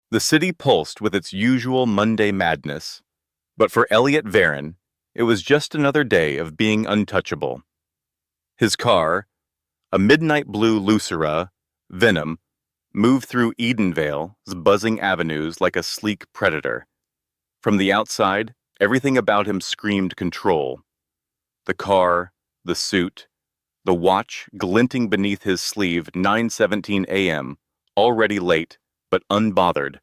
The city pulsed with its usual Monday madness, but for Elliot Varyn, it was just another day of being untouchable. His car, a midnight blue Lucera, Venom, moved through Edenvale's buzzing avenues like a sleek predator. From the outside, everything about him screamed control. The car, the suit, the watch glinting beneath his sleeve, 9:17 a.m., already late, but unbothered.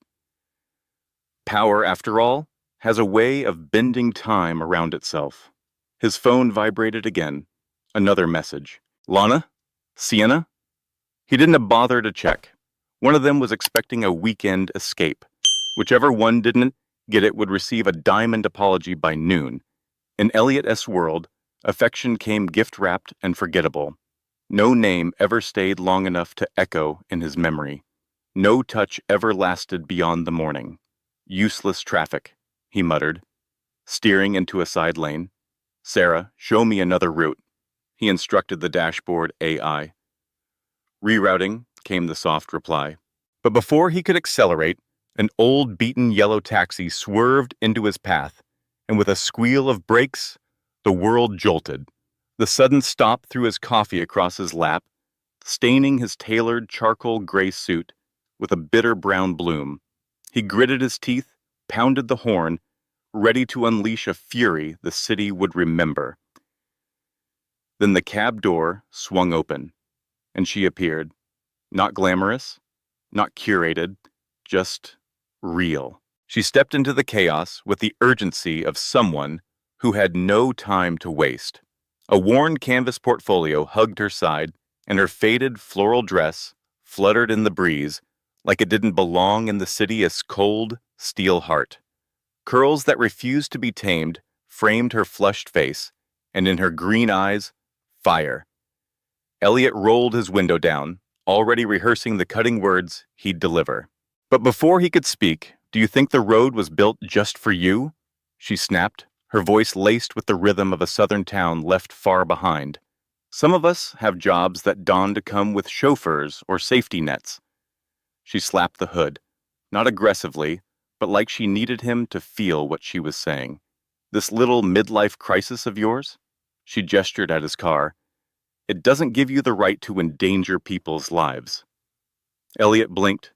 Power, after all, has a way of bending time around itself. His phone vibrated again. Another message. Lana? Sienna? He didn't bother to check. One of them was expecting a weekend escape. Whichever one didn't get it would receive a diamond apology by noon. In Elliot S. world, affection came gift-wrapped and forgettable. No name ever stayed long enough to echo in his memory. No touch ever lasted beyond the morning. Useless traffic, he muttered, steering into a side lane. Sarah, show me another route, he instructed the dashboard AI. Rerouting, came the soft reply. But before he could accelerate, an old beaten yellow taxi swerved into his path, and with a squeal of brakes, the world jolted. The sudden stop threw his coffee across his lap, staining his tailored charcoal gray suit with a bitter brown bloom. He gritted his teeth, pounded the horn, ready to unleash a fury the city would remember. Then the cab door swung open, and she appeared. Not glamorous, not curated, just real. She stepped into the chaos with the urgency of someone who had no time to waste. A worn canvas portfolio hugged her side, and her faded floral dress fluttered in the breeze like it didn't belong in the city's cold, steel heart. Curls that refused to be tamed framed her flushed face, and in her green eyes, fire. Elliot rolled his window down, already rehearsing the cutting words he'd deliver. But before he could speak, do you think the road was built just for you? She snapped, her voice laced with the rhythm of a southern town left far behind. Some of us have jobs that dawn to come with chauffeurs or safety nets. She slapped the hood, not aggressively, but like she needed him to feel what she was saying. This little midlife crisis of yours? She gestured at his car. It doesn't give you the right to endanger people's lives. Elliot blinked.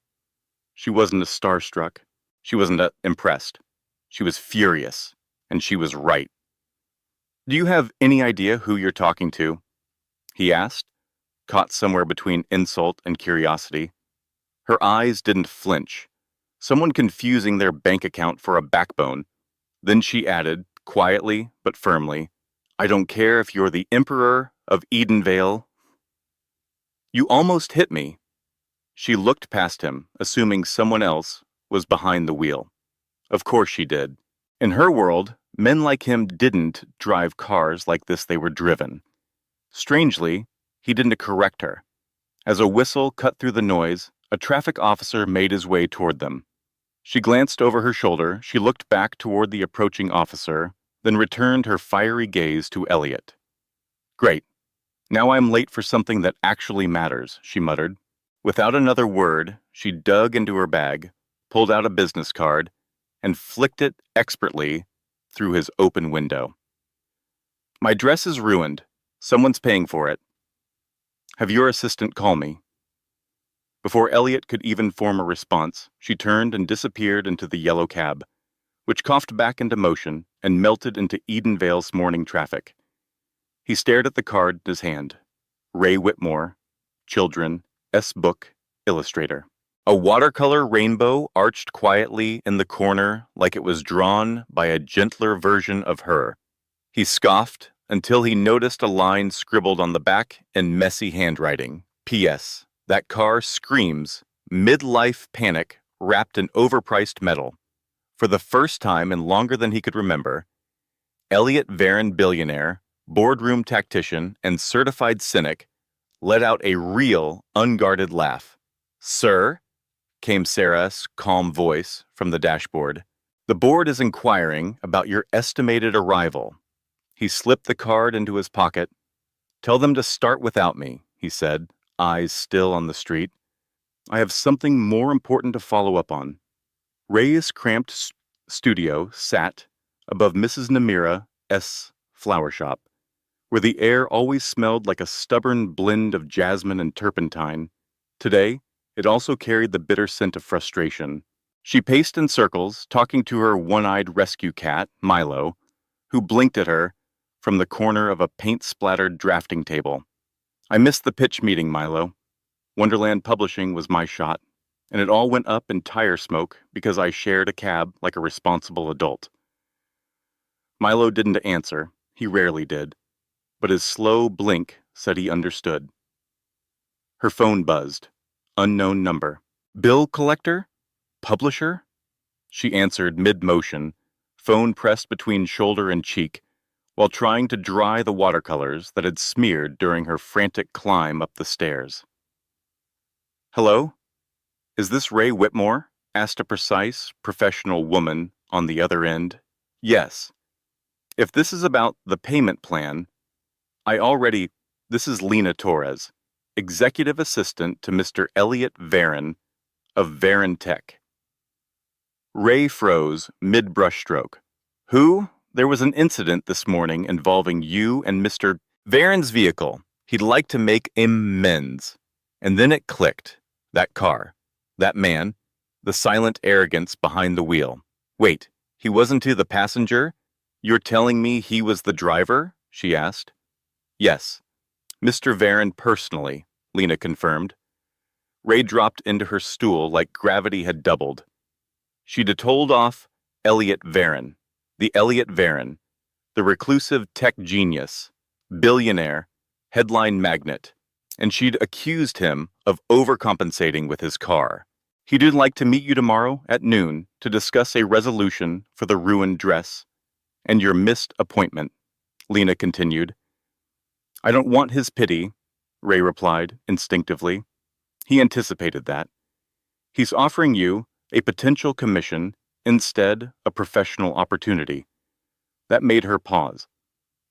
She wasn't starstruck. She wasn't impressed. She was furious, and she was right. Do you have any idea who you're talking to? He asked, caught somewhere between insult and curiosity. Her eyes didn't flinch. Someone confusing their bank account for a backbone. Then she added, quietly but firmly, I don't care if you're the Emperor of Edenvale. You almost hit me. She looked past him, assuming someone else was behind the wheel. Of course she did. In her world, men like him didn't drive cars like this they were driven. Strangely, he didn't correct her. As a whistle cut through the noise, a traffic officer made his way toward them. She glanced over her shoulder, she looked back toward the approaching officer, then returned her fiery gaze to Elliot. Great. Now I'm late for something that actually matters, she muttered. Without another word, she dug into her bag, pulled out a business card, and flicked it expertly through his open window. My dress is ruined. Someone's paying for it. Have your assistant call me. Before Elliot could even form a response, she turned and disappeared into the yellow cab, which coughed back into motion and melted into Edenvale's morning traffic. He stared at the card in his hand. Ray Whitmore, Children, S. Book, Illustrator. A watercolor rainbow arched quietly in the corner like it was drawn by a gentler version of her. He scoffed until he noticed a line scribbled on the back in messy handwriting. P.S. That car screams, midlife panic wrapped in overpriced metal. For the first time in longer than he could remember, Elliot Varyn, billionaire, boardroom tactician, and certified cynic, let out a real, unguarded laugh. Sir, came Sarah's calm voice from the dashboard, the board is inquiring about your estimated arrival. He slipped the card into his pocket. Tell them to start without me, he said, eyes still on the street. I have something more important to follow up on. Ray's cramped studio sat above Mrs. Namira's flower shop, where the air always smelled like a stubborn blend of jasmine and turpentine. Today, it also carried the bitter scent of frustration. She paced in circles, talking to her one-eyed rescue cat, Milo, who blinked at her from the corner of a paint-splattered drafting table. I missed the pitch meeting, Milo. Wonderland Publishing was my shot, and it all went up in tire smoke because I shared a cab like a responsible adult. Milo didn't answer. He rarely did. But his slow blink said he understood. Her phone buzzed. Unknown number. Bill collector? Publisher? She answered mid-motion, phone pressed between shoulder and cheek, while trying to dry the watercolors that had smeared during her frantic climb up the stairs. Hello? Is this Ray Whitmore? Asked a precise, professional woman on the other end. Yes. If this is about the payment plan, this is Lena Torres, executive assistant to Mr. Elliot Varon of Varon Tech. Ray froze mid-brushstroke. Who? There was an incident this morning involving you and Mr. Varon's vehicle. He'd like to make amends. And then it clicked. That car. That man. The silent arrogance behind the wheel. Wait, he wasn't the passenger? You're telling me he was the driver? She asked. Yes. Mr. Varon personally, Lena confirmed. Ray dropped into her stool like gravity had doubled. She'd told off Elliot Varon, the Elliot Varon, the reclusive tech genius, billionaire, headline magnate, and she'd accused him of overcompensating with his car. He'd like to meet you tomorrow at noon to discuss a resolution for the ruined dress and your missed appointment, Lena continued. I don't want his pity, Ray replied instinctively. He anticipated that. He's offering you a potential commission, instead a professional opportunity. That made her pause.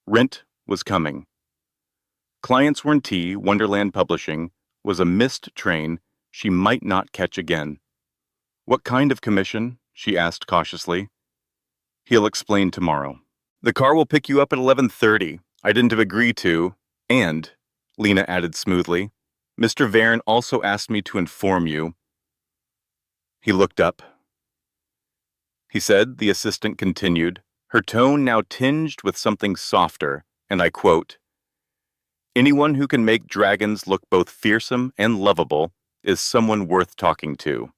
Rent was coming. Clients Warranty Wonderland Publishing was a missed train she might not catch again. What kind of commission? She asked cautiously. He'll explain tomorrow. The car will pick you up at 11:30. I didn't agree to, and, Lena added smoothly, Mr. Varon also asked me to inform you. He looked up. He said, the assistant continued, her tone now tinged with something softer, and I quote, anyone who can make dragons look both fearsome and lovable is someone worth talking to.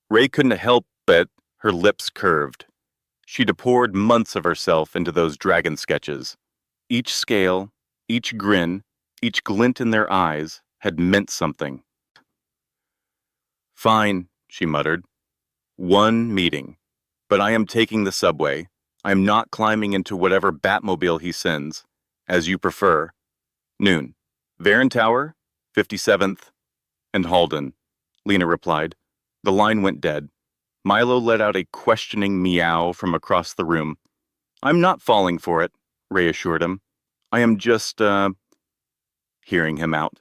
Ray couldn't help but her lips curved. She'd poured months of herself into those dragon sketches. Each scale, each grin, each glint in their eyes had meant something. Fine, she muttered. One meeting. But I am taking the subway. I am not climbing into whatever Batmobile he sends, as you prefer. Noon. Varon Tower, 57th, and Halden, Lena replied. The line went dead. Milo let out a questioning meow from across the room. I'm not falling for it, Ray assured him. I am just, hearing him out.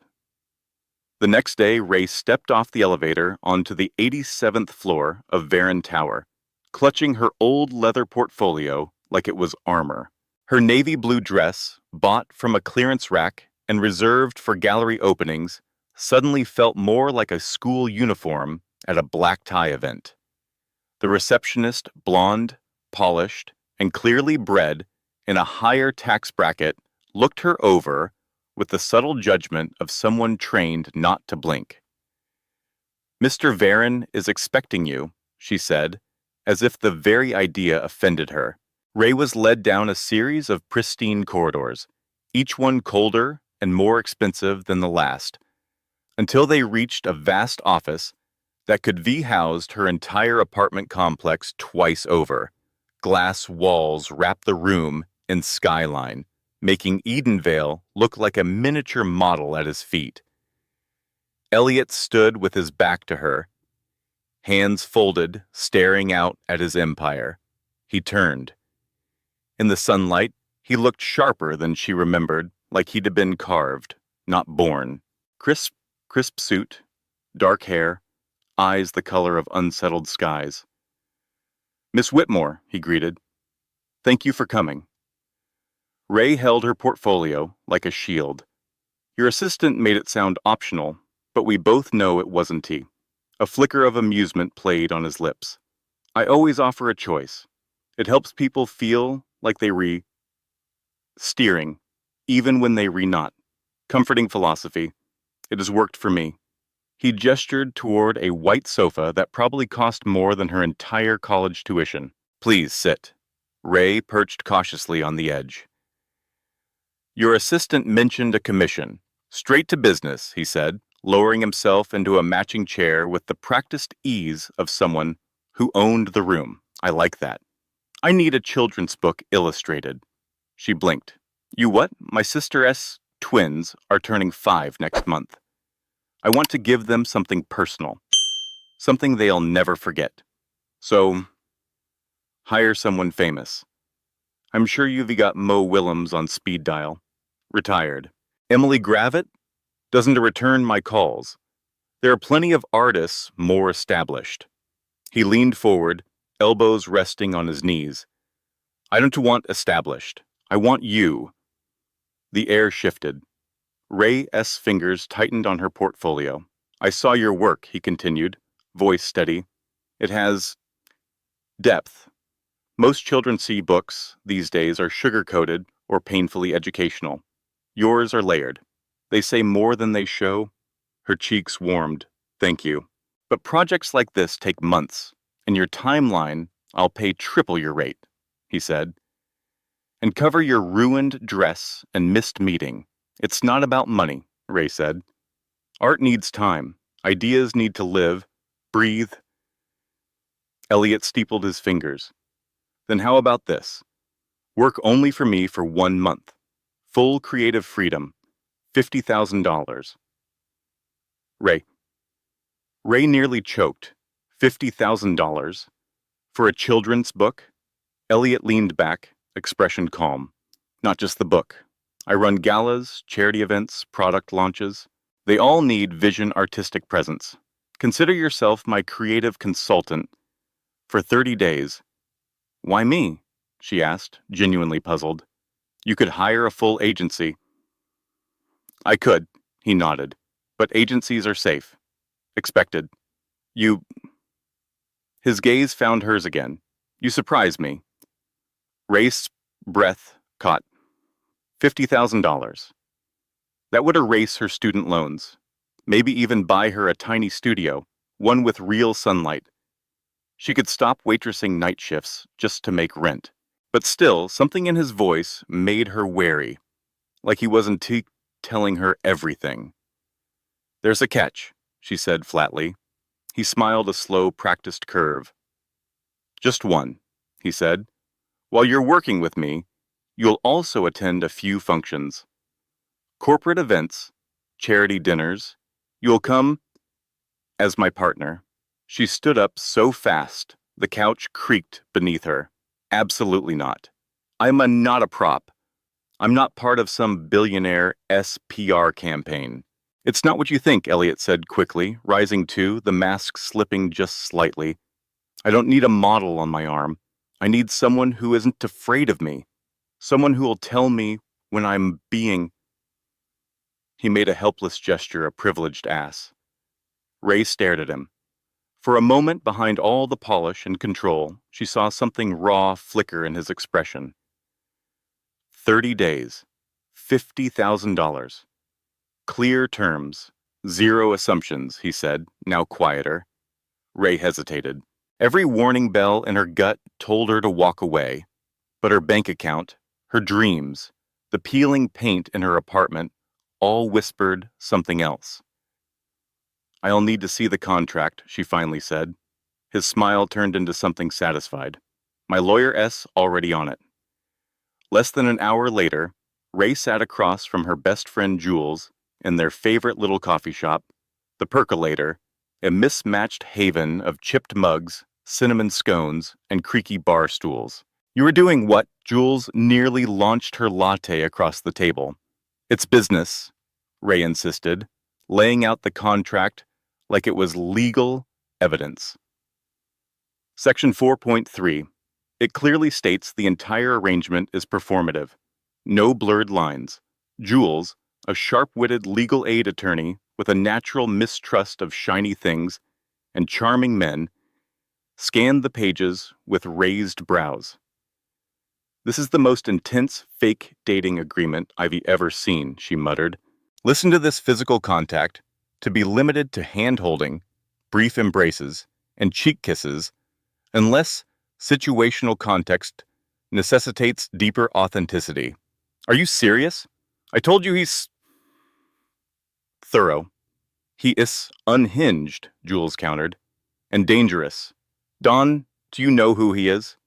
The next day, Ray stepped off the elevator onto the 87th floor of Varon Tower, clutching her old leather portfolio like it was armor. Her navy blue dress, bought from a clearance rack and reserved for gallery openings, suddenly felt more like a school uniform at a black tie event. The receptionist, blonde, polished, and clearly bred in a higher tax bracket, looked her over with the subtle judgment of someone trained not to blink. Mr. Varon is expecting you, she said, as if the very idea offended her. Ray was led down a series of pristine corridors, each one colder and more expensive than the last, until they reached a vast office that could be housed her entire apartment complex twice over. Glass walls wrapped the room in skyline, making Edenvale look like a miniature model at his feet. Elliot stood with his back to her, hands folded, staring out at his empire. He turned. In the sunlight, he looked sharper than she remembered, like he'd been carved, not born. Crisp suit, dark hair, eyes the color of unsettled skies. Miss Whitmore, he greeted. Thank you for coming. Ray held her portfolio like a shield. Your assistant made it sound optional, but we both know it wasn't he. A flicker of amusement played on his lips. I always offer a choice. It helps people feel like they steering, even when they not. Comforting philosophy. It has worked for me. He gestured toward a white sofa that probably cost more than her entire college tuition. Please sit. Ray perched cautiously on the edge. Your assistant mentioned a commission. Straight to business, he said, lowering himself into a matching chair with the practiced ease of someone who owned the room. I like that. I need a children's book illustrated. She blinked. You what? My sister's twins are turning 5 next month. I want to give them something personal, something they'll never forget. So, hire someone famous. I'm sure you've got Mo Willems on speed dial. Retired. Emily Gravett doesn't return my calls. There are plenty of artists more established. He leaned forward, elbows resting on his knees. I don't want established. I want you. The air shifted. Ray's fingers tightened on her portfolio. I saw your work, he continued, voice steady. It has depth. Most children's books these days are sugar-coated or painfully educational. Yours are layered. They say more than they show. Her cheeks warmed. Thank you. But projects like this take months. In your timeline, I'll pay triple your rate, he said. And cover your ruined dress and missed meeting. It's not about money, Ray said. Art needs time. Ideas need to live, breathe. Elliot steepled his fingers. Then how about this? Work only for me for 1 month. Full creative freedom. $50,000. Ray nearly choked. $50,000? For a children's book? Elliot leaned back, expression calm. Not just the book. I run galas, charity events, product launches. They all need vision artistic presence. Consider yourself my creative consultant for 30 days. Why me? She asked, genuinely puzzled. You could hire a full agency. I could, he nodded, but agencies are safe. Expected. His gaze found hers again. You surprise me. Ray's breath caught. $50,000. That would erase her student loans. Maybe even buy her a tiny studio, one with real sunlight. She could stop waitressing night shifts just to make rent. But still, something in his voice made her wary, like he wasn't telling her everything. There's a catch, she said flatly. He smiled a slow, practiced curve. Just one, he said. While you're working with me, you'll also attend a few functions. Corporate events, charity dinners. You'll come as my partner. She stood up so fast, the couch creaked beneath her. Absolutely not. I'm not a prop. I'm not part of some billionaire PR campaign. It's not what you think, Elliot said quickly, rising too, the mask slipping just slightly. I don't need a model on my arm. I need someone who isn't afraid of me. Someone who will tell me when I'm being... He made a helpless gesture, a privileged ass. Ray stared at him. For a moment, behind all the polish and control, she saw something raw flicker in his expression. 30 days. $50,000. Clear terms. Zero assumptions, he said, now quieter. Ray hesitated. Every warning bell in her gut told her to walk away. But her bank account, her dreams, the peeling paint in her apartment, all whispered something else. I'll need to see the contract, she finally said. His smile turned into something satisfied. My lawyer's already on it. Less than an hour later, Ray sat across from her best friend Jules in their favorite little coffee shop, the Percolator, a mismatched haven of chipped mugs, cinnamon scones, and creaky bar stools. You were doing what? Jules nearly launched her latte across the table. It's business, Ray insisted, laying out the contract like it was legal evidence. Section 4.3. It clearly states the entire arrangement is performative. No blurred lines. Jules, a sharp-witted legal aid attorney with a natural mistrust of shiny things and charming men, scanned the pages with raised brows. "This is the most intense fake dating agreement I've ever seen," she muttered. "Listen to this physical contact, to be limited to hand-holding, brief embraces, and cheek kisses, unless situational context necessitates deeper authenticity. Are you serious? I told you he's thorough." "He is unhinged," Jules countered, "and dangerous. Don, do you know who he is?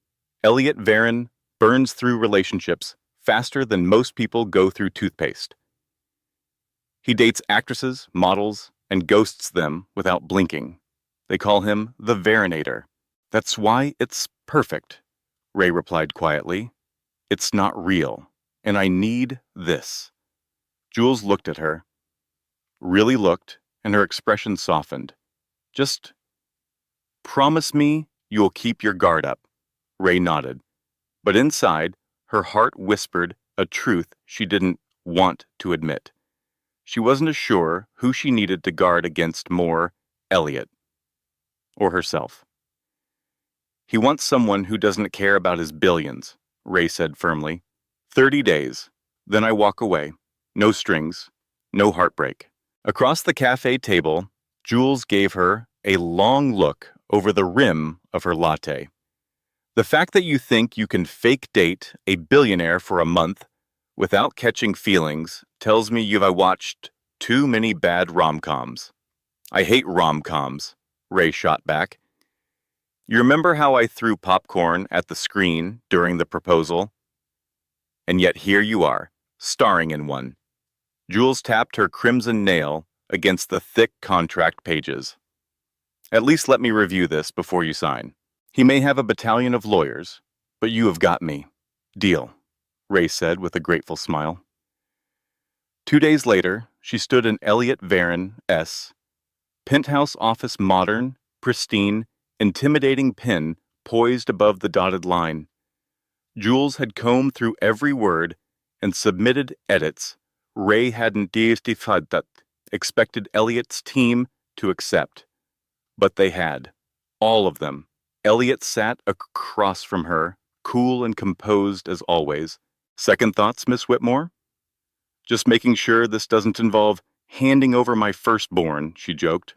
Elliot Varon burns through relationships faster than most people go through toothpaste. He dates actresses, models, and ghosts them without blinking. They call him the Varonator." "That's why it's perfect," Ray replied quietly. "It's not real, and I need this." Jules looked at her, really looked, and her expression softened. "Just promise me you'll keep your guard up." Ray nodded, but inside, her heart whispered a truth she didn't want to admit. She wasn't sure who she needed to guard against more, Elliot or herself. "He wants someone who doesn't care about his billions," Ray said firmly. 30 days. Then I walk away. No strings. No heartbreak." Across the cafe table, Jules gave her a long look over the rim of her latte. "The fact that you think you can fake date a billionaire for a month without catching feelings tells me you've watched too many bad rom-coms." "I hate rom-coms," Ray shot back. "You remember how I threw popcorn at the screen during the proposal? And yet here you are, starring in one." Jules tapped her crimson nail against the thick contract pages. "At least let me review this before you sign. He may have a battalion of lawyers, but you have got me. Deal," Ray said with a grateful smile. 2 days later, she stood in Elliot Varon's penthouse office, modern, pristine, intimidating pen poised above the dotted line. Jules had combed through every word and submitted edits Ray hadn't expected Elliot's team to accept. But they had. All of them. Elliot sat across from her, cool and composed as always. "Second thoughts, Miss Whitmore?" "Just making sure this doesn't involve handing over my firstborn," she joked.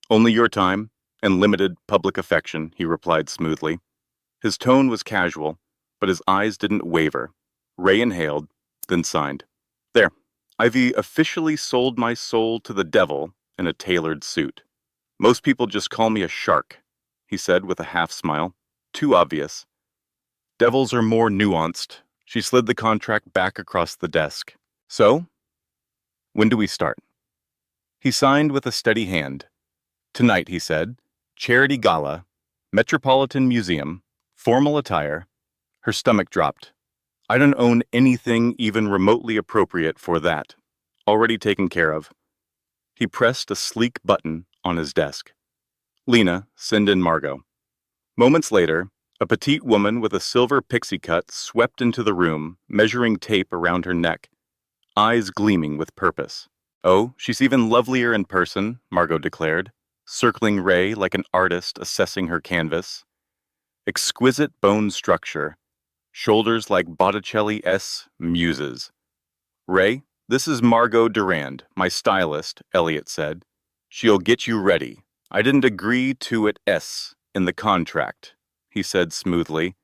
"Only your time and limited public affection," he replied smoothly. His tone was casual, but his eyes didn't waver. Ray inhaled, then signed. "There. I've officially sold my soul to the devil in a tailored suit. Most people just call me a shark," he said with a half-smile. "Too obvious. Devils are more nuanced." She slid the contract back across the desk. "So, when do we start?" He signed with a steady hand. "Tonight," he said. "Charity gala, Metropolitan Museum, formal attire." Her stomach dropped. "I don't own anything even remotely appropriate for that. Already taken care of." He pressed a sleek button on his desk. "Lena, send in Margot." Moments later, a petite woman with a silver pixie cut swept into the room, measuring tape around her neck, eyes gleaming with purpose. "Oh, she's even lovelier in person," Margot declared, circling Ray like an artist assessing her canvas. "Exquisite bone structure, shoulders like Botticelli's muses." "Ray, this is Margot Durand, my stylist," Elliot said. "She'll get you ready. I didn't agree to it in the contract," he said smoothly.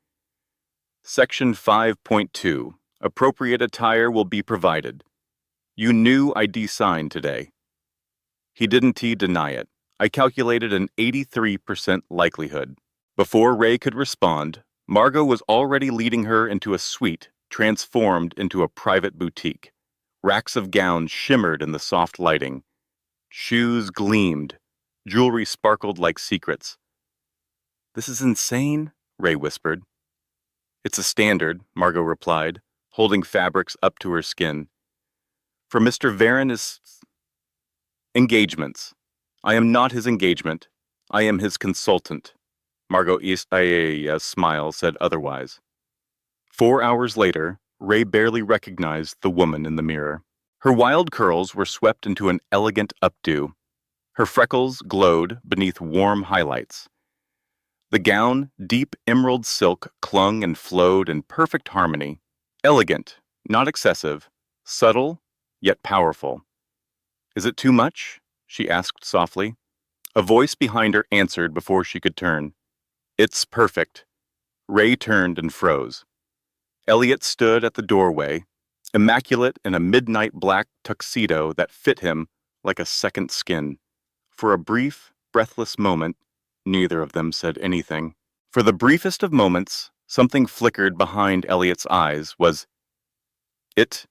Section 5.2. Appropriate attire will be provided. You knew I'd sign today." He didn't deny it. "I calculated an 83% likelihood." Before Ray could respond, Margot was already leading her into a suite transformed into a private boutique. Racks of gowns shimmered in the soft lighting. Shoes gleamed. Jewelry sparkled like secrets. "This is insane," Ray whispered. "It's a standard," Margot replied, holding fabrics up to her skin. "For Mr. Varon's engagements. I am not his engagement. I am his consultant." Margot Isaya's smile said otherwise. 4 hours later, Ray barely recognized the woman in the mirror. Her wild curls were swept into an elegant updo. Her freckles glowed beneath warm highlights. The gown, deep emerald silk, clung and flowed in perfect harmony. Elegant, not excessive, subtle, yet powerful. "Is it too much?" she asked softly. A voice behind her answered before she could turn. "It's perfect." Ray turned and froze. Elliot stood at the doorway, immaculate in a midnight black tuxedo that fit him like a second skin. For a brief, breathless moment, neither of them said anything. For the briefest of moments, something flickered behind Elliot's eyes. Was it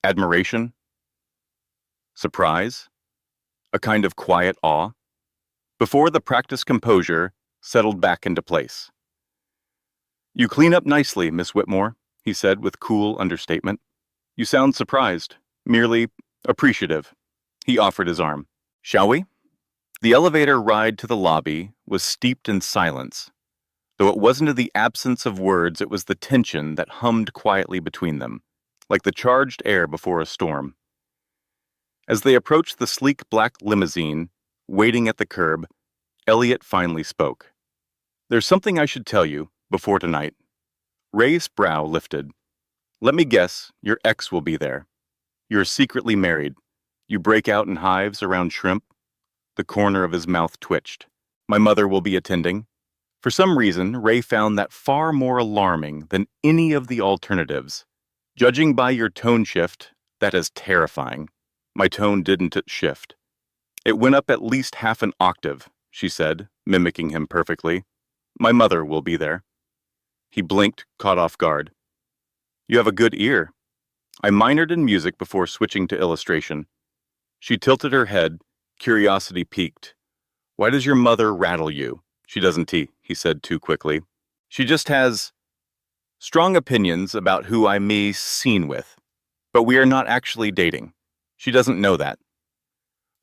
admiration? Surprise? A kind of quiet awe? Before the practiced composure settled back into place. "You clean up nicely, Miss Whitmore," he said with cool understatement. "You sound surprised, merely appreciative." He offered his arm. "Shall we?" The elevator ride to the lobby was steeped in silence. Though it wasn't the absence of words, it was the tension that hummed quietly between them, like the charged air before a storm. As they approached the sleek black limousine, waiting at the curb, Elliot finally spoke. "There's something I should tell you before tonight." Ray's brow lifted. "Let me guess, your ex will be there. You're secretly married. You break out in hives around shrimp." The corner of his mouth twitched. "My mother will be attending." For some reason, Ray found that far more alarming than any of the alternatives. "Judging by your tone shift, that is terrifying." My tone didn't shift. "It went up at least half an octave," she said, mimicking him perfectly. "My mother will be there." He blinked, caught off guard. "You have a good ear." "I minored in music before switching to illustration." She tilted her head, curiosity piqued. "Why does your mother rattle you?" "She doesn't," he said too quickly. "She just has strong opinions about who I'm seen with. But we are not actually dating. She doesn't know that."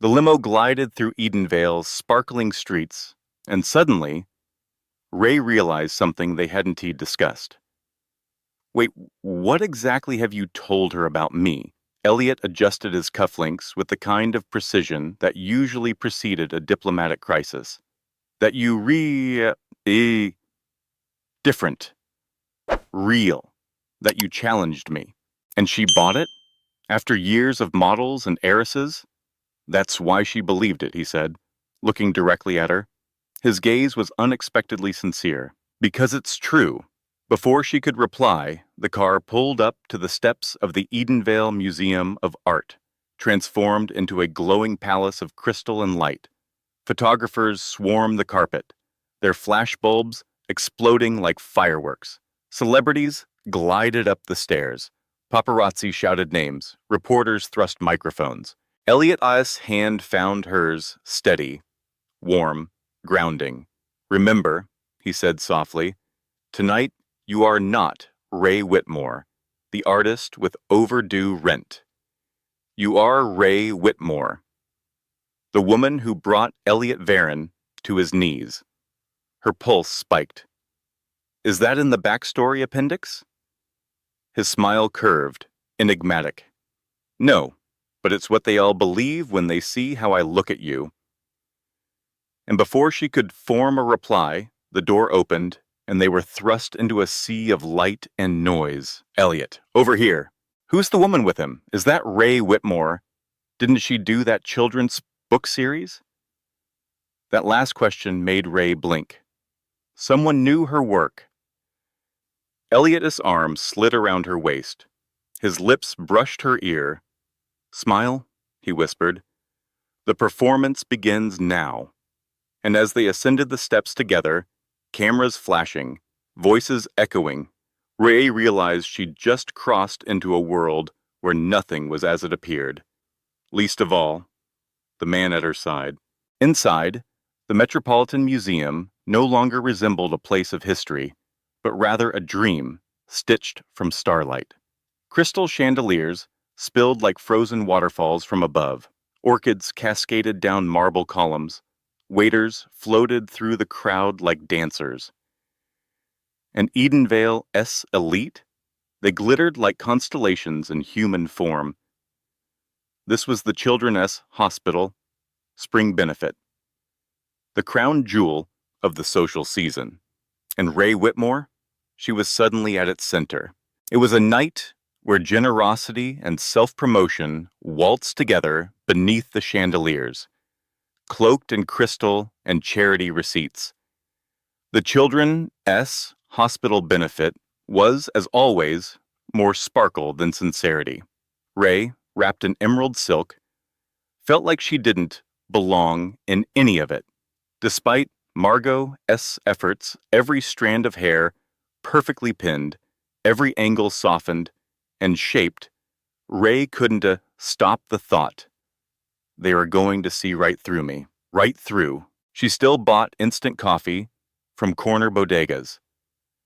The limo glided through Edenvale's sparkling streets, and suddenly, Ray realized something they hadn't discussed. "Wait, what exactly have you told her about me?" Elliot adjusted his cufflinks with the kind of precision that usually preceded a diplomatic crisis. "That you different. Real. That you challenged me. And she bought it? After years of models and heiresses?" "That's why she believed it," he said, looking directly at her. His gaze was unexpectedly sincere. "Because it's true." Before she could reply, the car pulled up to the steps of the Edenvale Museum of Art, transformed into a glowing palace of crystal and light. Photographers swarmed the carpet, their flashbulbs exploding like fireworks. Celebrities glided up the stairs. Paparazzi shouted names. Reporters thrust microphones. Elliot's hand found hers, steady, warm, grounding. "Remember," he said softly, "tonight you are not Ray Whitmore, the artist with overdue rent. You are Ray Whitmore, the woman who brought Elliot Varyn to his knees." Her pulse spiked. "Is that in the backstory appendix?" His smile curved, enigmatic. "No, but it's what they all believe when they see how I look at you." And before she could form a reply, the door opened, and they were thrust into a sea of light and noise. "Elliot, over here. Who's the woman with him? Is that Ray Whitmore? Didn't she do that children's book series?" That last question made Ray blink. Someone knew her work. Elliot's arm slid around her waist. His lips brushed her ear. "Smile," he whispered. "The performance begins now." And as they ascended the steps together, cameras flashing, voices echoing, Ray realized she'd just crossed into a world where nothing was as it appeared. Least of all, the man at her side. Inside, the Metropolitan Museum no longer resembled a place of history, but rather a dream stitched from starlight. Crystal chandeliers spilled like frozen waterfalls from above. Orchids cascaded down marble columns. Waiters floated through the crowd like dancers. And Edenvale S Elite? They glittered like constellations in human form. This was the Children's Hospital Spring Benefit, the crown jewel of the social season. And Ray Whitmore? She was suddenly at its center. It was a night where generosity and self-promotion waltzed together beneath the chandeliers, cloaked in crystal and charity receipts. The Children's Hospital Benefit was, as always, more sparkle than sincerity. Ray, wrapped in emerald silk, felt like she didn't belong in any of it. Despite Margot's efforts, every strand of hair perfectly pinned, every angle softened and shaped, Ray couldn't stop the thought. They are going to see right through me. Right through. She still bought instant coffee from corner bodegas.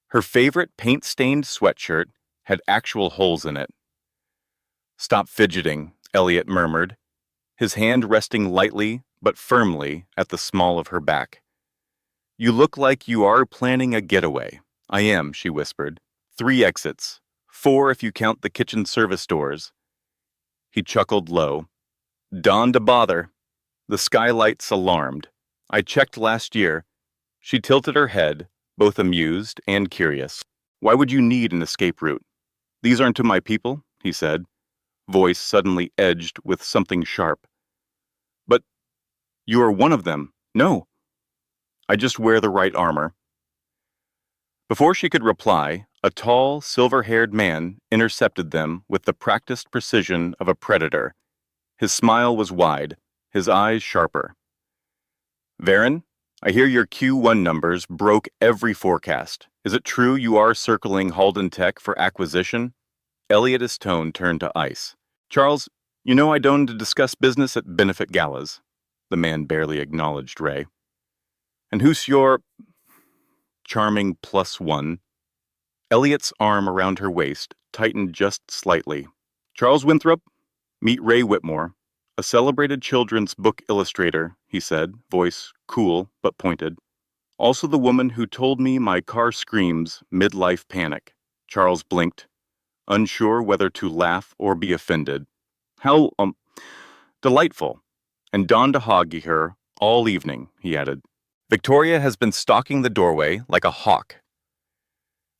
Her favorite paint-stained sweatshirt had actual holes in it. "Stop fidgeting," Elliot murmured, his hand resting lightly but firmly at the small of her back. "You look like you are planning a getaway." "I am," she whispered. 3 exits. 4 if you count the kitchen service doors. He chuckled low. "Dawn to bother." The skylights alarmed. "I checked last year." She tilted her head, both amused and curious. "Why would you need an escape route?" "These aren't to my people," he said, voice suddenly edged with something sharp. "But you are one of them." "No. I just wear the right armor." Before she could reply, a tall, silver-haired man intercepted them with the practiced precision of a predator. His smile was wide, his eyes sharper. "Varen, I hear your Q1 numbers broke every forecast. Is it true you are circling Halden Tech for acquisition?" Elliot's tone turned to ice. "Charles, you know I don't discuss business at benefit galas." The man barely acknowledged Ray. "And who's your charming +1? Elliot's arm around her waist tightened just slightly. "Charles Winthrop, meet Ray Whitmore, a celebrated children's book illustrator," he said, voice cool but pointed. "Also the woman who told me my car screams midlife panic." Charles blinked, unsure whether to laugh or be offended. "How, delightful. And Dawn to hoggy her all evening," he added. Victoria has been stalking the doorway like a hawk.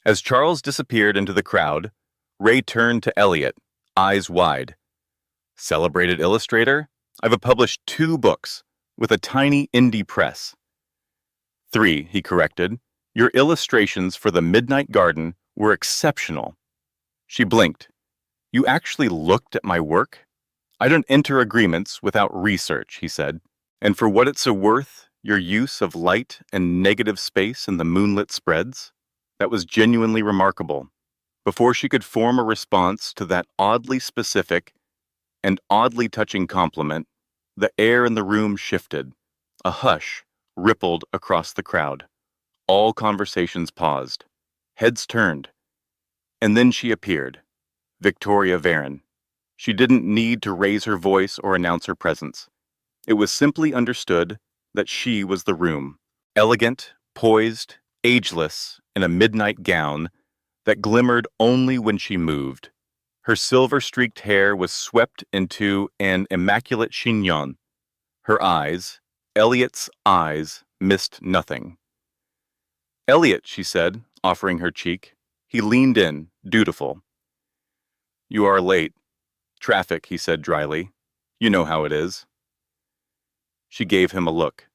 As Charles disappeared into the crowd, Ray turned to Elliot, eyes wide. "Celebrated illustrator? I've published 2 books with a tiny indie press." 3, he corrected. "Your illustrations for the Midnight Garden were exceptional." She blinked. "You actually looked at my work?" "I don't enter agreements without research," he said. "And for what it's worth, your use of light and negative space in the moonlit spreads? That was genuinely remarkable." Before she could form a response to that oddly specific and oddly touching compliment, the air in the room shifted. A hush rippled across the crowd. All conversations paused. Heads turned. And then she appeared. Victoria Varen. She didn't need to raise her voice or announce her presence. It was simply understood that she was the room. Elegant, poised, ageless, in a midnight gown that glimmered only when she moved. Her silver-streaked hair was swept into an immaculate chignon. Her eyes, Elliot's eyes, missed nothing. "Elliot," she said, offering her cheek. He leaned in, dutiful. "You are late." "Traffic," he said dryly. "You know how it is." She gave him a look.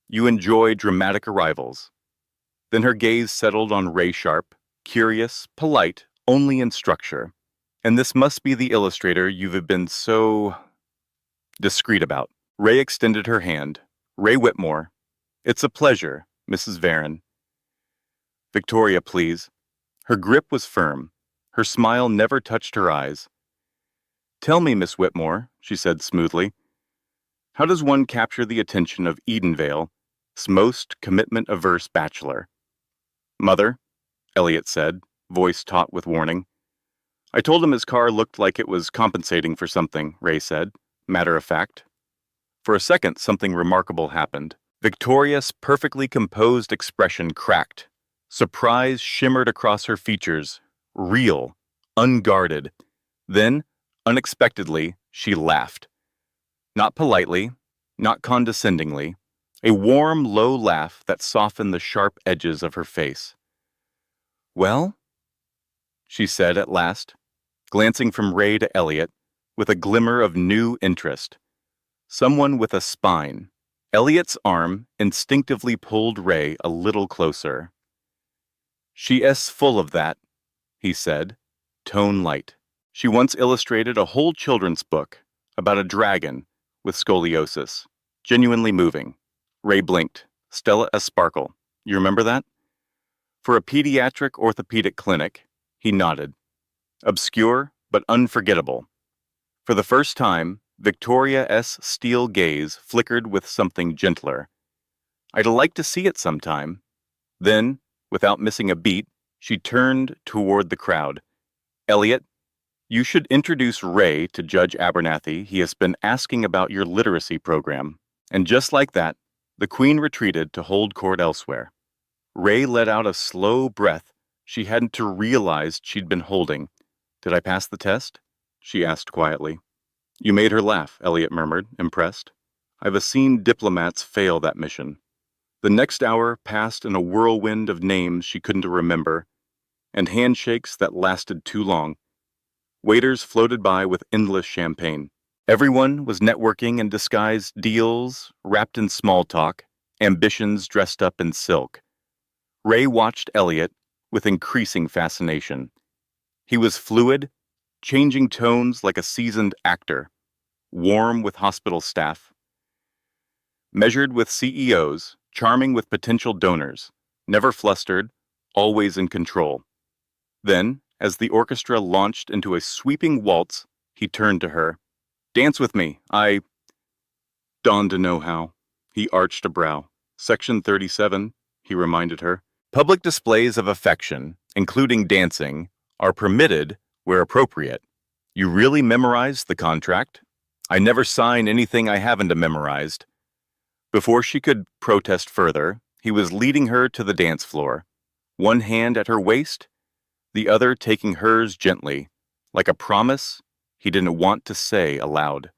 "You enjoy dramatic arrivals." Then her gaze settled on Ray Sharp, curious, polite, only in structure. "And this must be the illustrator you've been so discreet about." Ray extended her hand. "Ray Whitmore." "It's a pleasure, Mrs. Varen." "Victoria, please." Her grip was firm. Her smile never touched her eyes. "Tell me, Miss Whitmore," she said smoothly, "how does one capture the attention of Edenvale's most commitment-averse bachelor?" "Mother," Elliot said, voice taut with warning. "I told him his car looked like it was compensating for something," Ray said, matter of fact. For a second, something remarkable happened. Victoria's perfectly composed expression cracked. Surprise shimmered across her features, real, unguarded. Then, unexpectedly, she laughed. Not politely, not condescendingly, a warm, low laugh that softened the sharp edges of her face. "Well?" she said at last, glancing from Ray to Elliot, with a glimmer of new interest. Someone with a spine. Elliot's arm instinctively pulled Ray a little closer. "She's full of that," he said, tone light. "She once illustrated a whole children's book about a dragon with scoliosis. Genuinely moving." Ray blinked. "Stella a Sparkle. You remember that?" "For a pediatric orthopedic clinic," he nodded. Obscure, but unforgettable. For the first time, Victoria's steel gaze flickered with something gentler. "I'd like to see it sometime." Then, without missing a beat, she turned toward the crowd. "Elliot, you should introduce Ray to Judge Abernathy. He has been asking about your literacy program." And just like that, the Queen retreated to hold court elsewhere. Ray let out a slow breath she hadn't realized she'd been holding. "Did I pass the test?" she asked quietly. "You made her laugh," Elliot murmured, impressed. "I've seen diplomats fail that mission." The next hour passed in a whirlwind of names she couldn't remember, and handshakes that lasted too long. Waiters floated by with endless champagne. Everyone was networking in disguised deals, wrapped in small talk, ambitions dressed up in silk. Ray watched Elliot with increasing fascination. He was fluid, changing tones like a seasoned actor, warm with hospital staff, measured with CEOs, charming with potential donors, never flustered, always in control. Then, as the orchestra launched into a sweeping waltz, he turned to her. "Dance with me, I dawned to know how." He arched a brow. "Section 37, he reminded her. "Public displays of affection, including dancing, are permitted where appropriate. You really memorized the contract?" "I never sign anything I haven't memorized." Before she could protest further, he was leading her to the dance floor, one hand at her waist, the other taking hers gently, like a promise he didn't want to say aloud.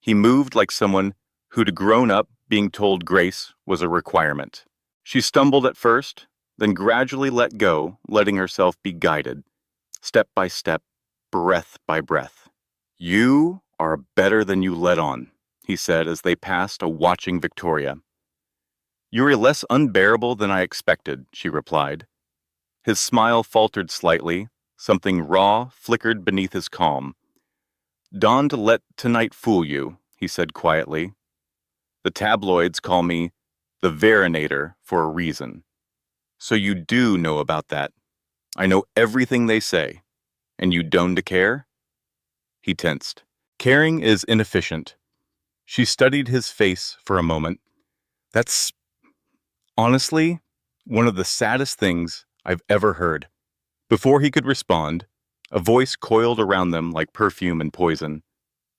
He moved like someone who'd grown up being told grace was a requirement. She stumbled at first, then gradually let go, letting herself be guided, step by step, breath by breath. "You are better than you let on," he said as they passed a watching Victoria. "You're less unbearable than I expected," she replied. His smile faltered slightly, something raw flickered beneath his calm. "Dawn't let tonight fool you," he said quietly. "The tabloids call me the Verinator for a reason. So you do know about that. I know everything they say. And you don't care?" He tensed. "Caring is inefficient." She studied his face for a moment. "That's, honestly, one of the saddest things I've ever heard." Before he could respond, a voice coiled around them like perfume and poison.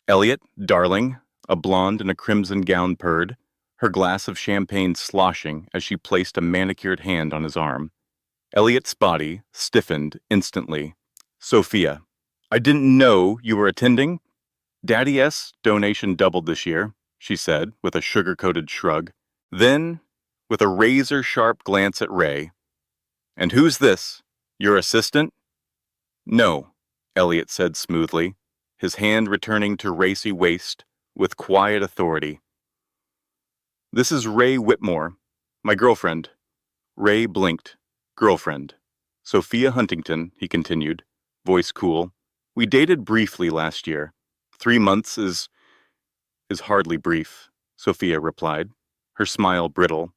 "Elliot, darling," a blonde in a crimson gown purred, her glass of champagne sloshing as she placed a manicured hand on his arm. Elliot's body stiffened instantly. "Sophia, I didn't know you were attending." "Daddy's donation doubled this year," she said with a sugar-coated shrug. Then, with a razor-sharp glance at Ray, "And who's this? Your assistant?" "No," Elliot said smoothly, his hand returning to racy waist with quiet authority. "This is Ray Whitmore, my girlfriend." Ray blinked. "Girlfriend. Sophia Huntington," he continued, voice cool. "We dated briefly last year. 3 months is hardly brief," Sophia replied, her smile brittle.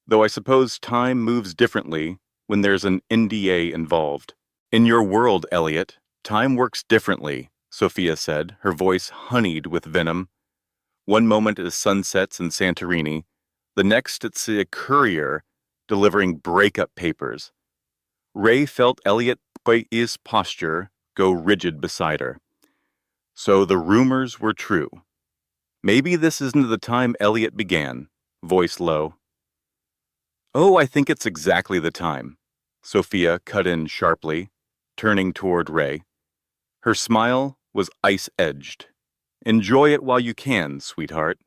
"Though I suppose time moves differently when there's an NDA involved." "In your world, Elliot, time works differently," Sophia said, her voice honeyed with venom. "One moment it is sunsets in Santorini, the next it's a courier delivering breakup papers." Ray felt Elliot's posture go rigid beside her. So the rumors were true. Maybe this isn't the time Elliot began, voice low. Oh, I think it's exactly the time. Sophia cut in sharply, turning toward Ray. Her smile was ice-edged. Enjoy it while you can, sweetheart.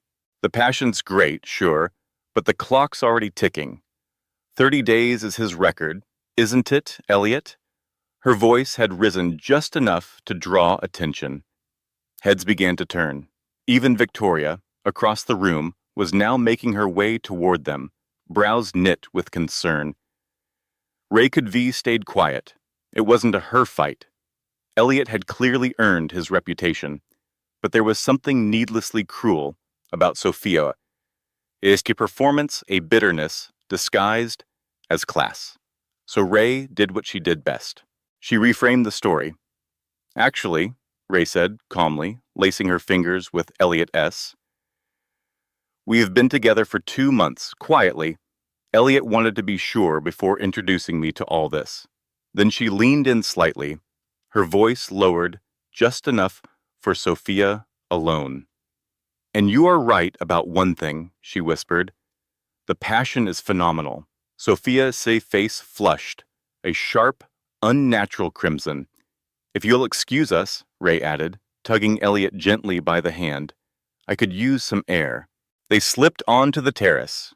The passion's great, sure, but the clock's already ticking. 30 days is his record, isn't it, Elliot? Her voice had risen just enough to draw attention. Heads began to turn. Even Victoria, across the room, was now making her way toward them, brows knit with concern. Ray Could stayed quiet. It wasn't a her fight. Elliot had clearly earned his reputation, but there was something needlessly cruel about Sophia. Is to performance a bitterness disguised as class. So Ray did what she did best. She reframed the story. Actually, Ray said calmly, lacing her fingers with Elliot S. We have been together for 2 months, quietly. Elliot wanted to be sure before introducing me to all this. Then she leaned in slightly, her voice lowered just enough for Sophia alone. And you are right about one thing, she whispered. The passion is phenomenal. Sophia's face flushed, a sharp, unnatural crimson. If you'll excuse us, Ray added, tugging Elliot gently by the hand, I could use some air. They slipped onto the terrace,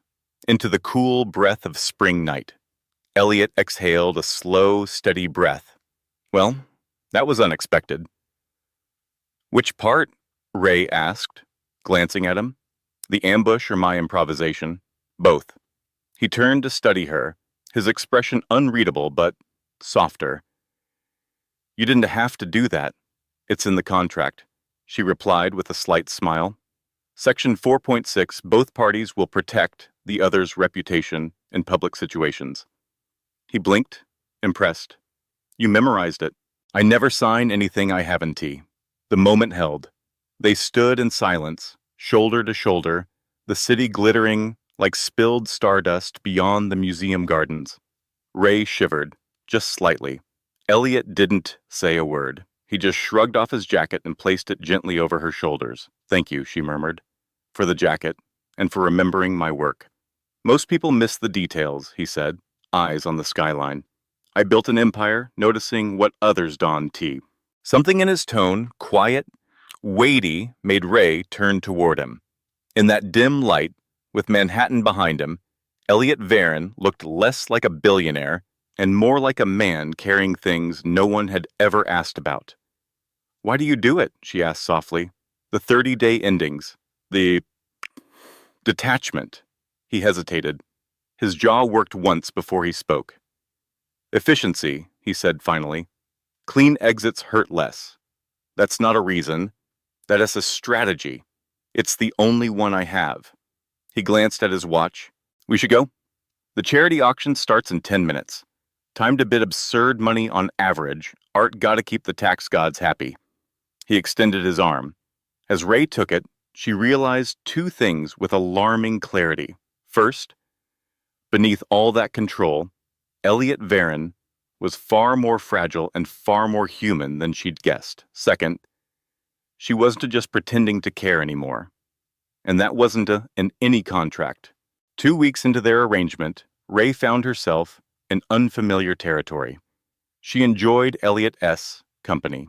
into the cool breath of spring night. Elliot exhaled a slow, steady breath. Well, that was unexpected. Which part? Ray asked, glancing at him. The ambush or my improvisation? Both. He turned to study her, his expression unreadable but softer. You didn't have to do that. It's in the contract, she replied with a slight smile. Section 4.6, both parties will protect the other's reputation in public situations. He blinked, impressed. You memorized it. I never sign anything I haven't. The moment held. They stood in silence, shoulder to shoulder, the city glittering like spilled stardust beyond the museum gardens. Ray shivered, just slightly. Elliot didn't say a word. He just shrugged off his jacket and placed it gently over her shoulders. Thank you, she murmured, for the jacket and for remembering my work. Most people miss the details, he said, eyes on the skyline. I built an empire, noticing what others donned. Something in his tone, quiet, weighty, made Ray turn toward him. In that dim light, with Manhattan behind him, Elliot Varyn looked less like a billionaire and more like a man carrying things no one had ever asked about. Why do you do it? She asked softly. The 30-day endings. The detachment. He hesitated. His jaw worked once before he spoke. Efficiency, he said finally. Clean exits hurt less. That's not a reason. That is a strategy. It's the only one I have. He glanced at his watch. We should go? The charity auction starts in 10 minutes. Time to bid absurd money on average. Art gotta keep the tax gods happy. He extended his arm. As Ray took it, she realized 2 things with alarming clarity. First, beneath all that control, Elliot Varyn was far more fragile and far more human than she'd guessed. Second, she wasn't just pretending to care anymore. And that wasn't in any contract. 2 weeks into their arrangement, Ray found herself in unfamiliar territory. She enjoyed Elliot S. company.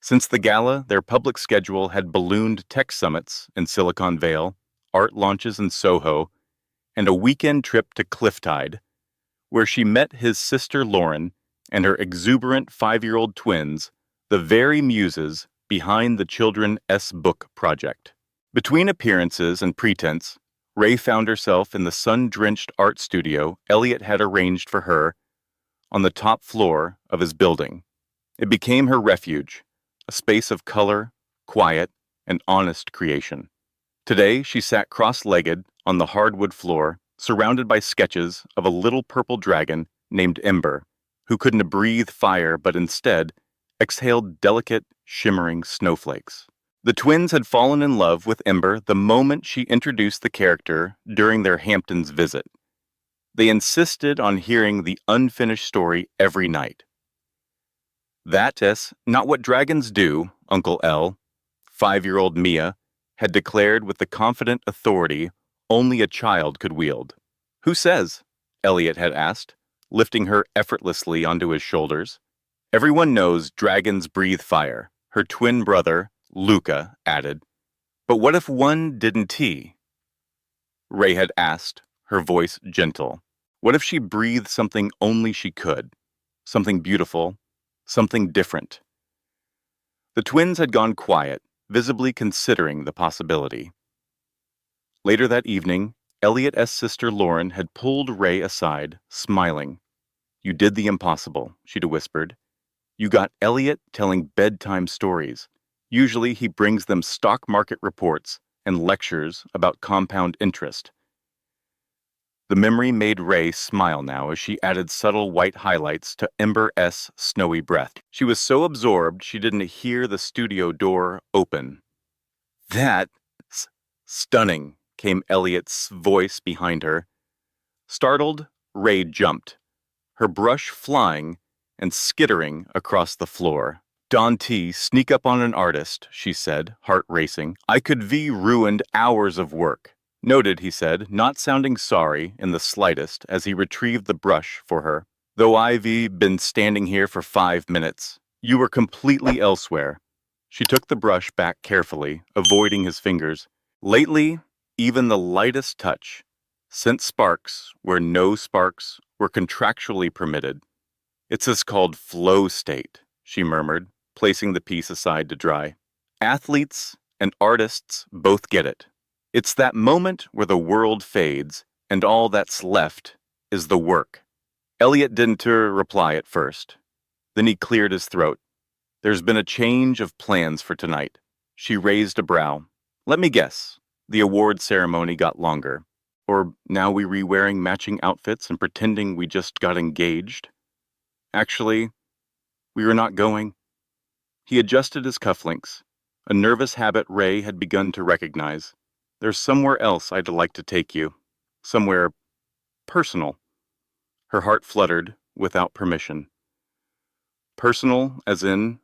Since the gala, their public schedule had ballooned tech summits in Silicon Vale, art launches in Soho, and a weekend trip to Clifftide, where she met his sister Lauren and her exuberant 5-year-old twins, the very muses behind the Children S Book project. Between appearances and pretense, Ray found herself in the sun-drenched art studio Elliot had arranged for her on the top floor of his building. It became her refuge, a space of color, quiet, and honest creation. Today, she sat cross-legged on the hardwood floor, surrounded by sketches of a little purple dragon named Ember, who couldn't breathe fire but instead exhaled delicate, shimmering snowflakes. The twins had fallen in love with Ember the moment she introduced the character during their Hamptons visit. They insisted on hearing the unfinished story every night. That's not what dragons do, Uncle L, 5-year-old Mia, had declared with the confident authority only a child could wield. Who says? Elliot had asked, lifting her effortlessly onto his shoulders. Everyone knows dragons breathe fire, her twin brother, Luca, added. But what if one didn't? Ray had asked, her voice gentle. What if she breathed something only she could? Something beautiful, something different. The twins had gone quiet, visibly considering the possibility. Later that evening, Elliot's sister Lauren had pulled Ray aside, smiling. You did the impossible, she'd whispered. You got Elliot telling bedtime stories. Usually he brings them stock market reports and lectures about compound interest. The memory made Ray smile now as she added subtle white highlights to Ember's snowy breath. She was so absorbed she didn't hear the studio door open. That's stunning, came Elliot's voice behind her. Startled, Ray jumped, her brush flying and skittering across the floor. Dante, sneak up on an artist, she said, heart racing. I could V ruined hours of work. Noted, he said, not sounding sorry in the slightest as he retrieved the brush for her. Though I've been standing here for 5 minutes. You were completely elsewhere. She took the brush back carefully, avoiding his fingers. Lately, even the lightest touch sent sparks where no sparks were contractually permitted. It's this called flow state, she murmured, placing the piece aside to dry. Athletes and artists both get it. It's that moment where the world fades and all that's left is the work. Elliot didn't reply at first. Then he cleared his throat. There's been a change of plans for tonight. She raised a brow. Let me guess. The award ceremony got longer. Or now we re-wearing matching outfits and pretending we just got engaged? Actually, we were not going. He adjusted his cufflinks, a nervous habit Ray had begun to recognize. There's somewhere else I'd like to take you. Somewhere personal. Her heart fluttered without permission. Personal as in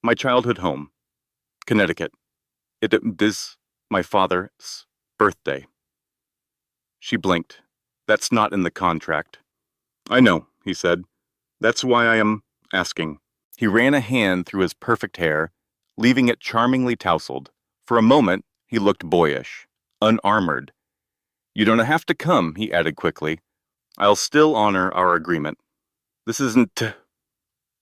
my childhood home, Connecticut. It is my father's birthday. She blinked. That's not in the contract. I know, he said. That's why I am asking. He ran a hand through his perfect hair, leaving it charmingly tousled. For a moment, he looked boyish, unarmored. You don't have to come, he added quickly. I'll still honor our agreement. This isn't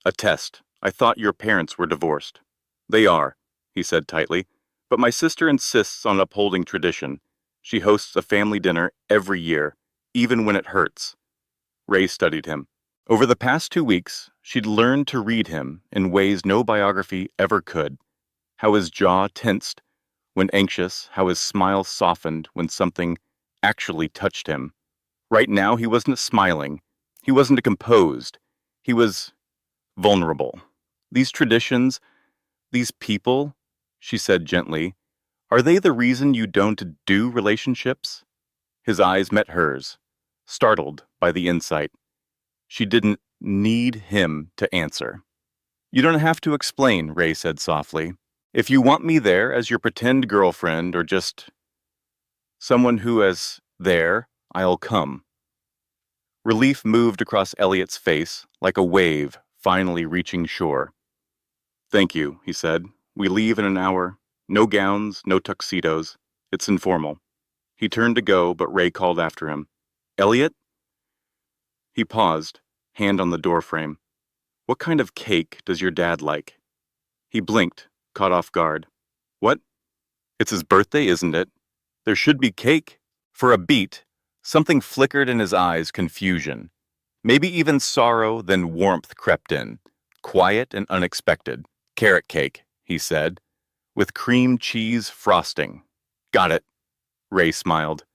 a test. I thought your parents were divorced. They are, he said tightly, but my sister insists on upholding tradition. She hosts a family dinner every year, even when it hurts. Ray studied him. Over the past 2 weeks, she'd learned to read him in ways no biography ever could. How his jaw tensed when anxious, how his smile softened when something actually touched him. Right now, he wasn't smiling. He wasn't composed. He was vulnerable. These traditions, these people, she said gently, are they the reason you don't do relationships? His eyes met hers, startled by the insight. She didn't need him to answer. You don't have to explain, Ray said softly. If you want me there as your pretend girlfriend or just someone who is there, I'll come. Relief moved across Elliot's face like a wave finally reaching shore. Thank you, he said. We leave in an hour. No gowns, no tuxedos. It's informal. He turned to go, but Ray called after him. Elliot? He paused, hand on the doorframe. What kind of cake does your dad like? He blinked, caught off guard. What? It's his birthday, isn't it? There should be cake. For a beat, something flickered in his eyes, confusion. Maybe even sorrow, then warmth crept in, quiet and unexpected. Carrot cake, he said, with cream cheese frosting. Got it. Ray smiled.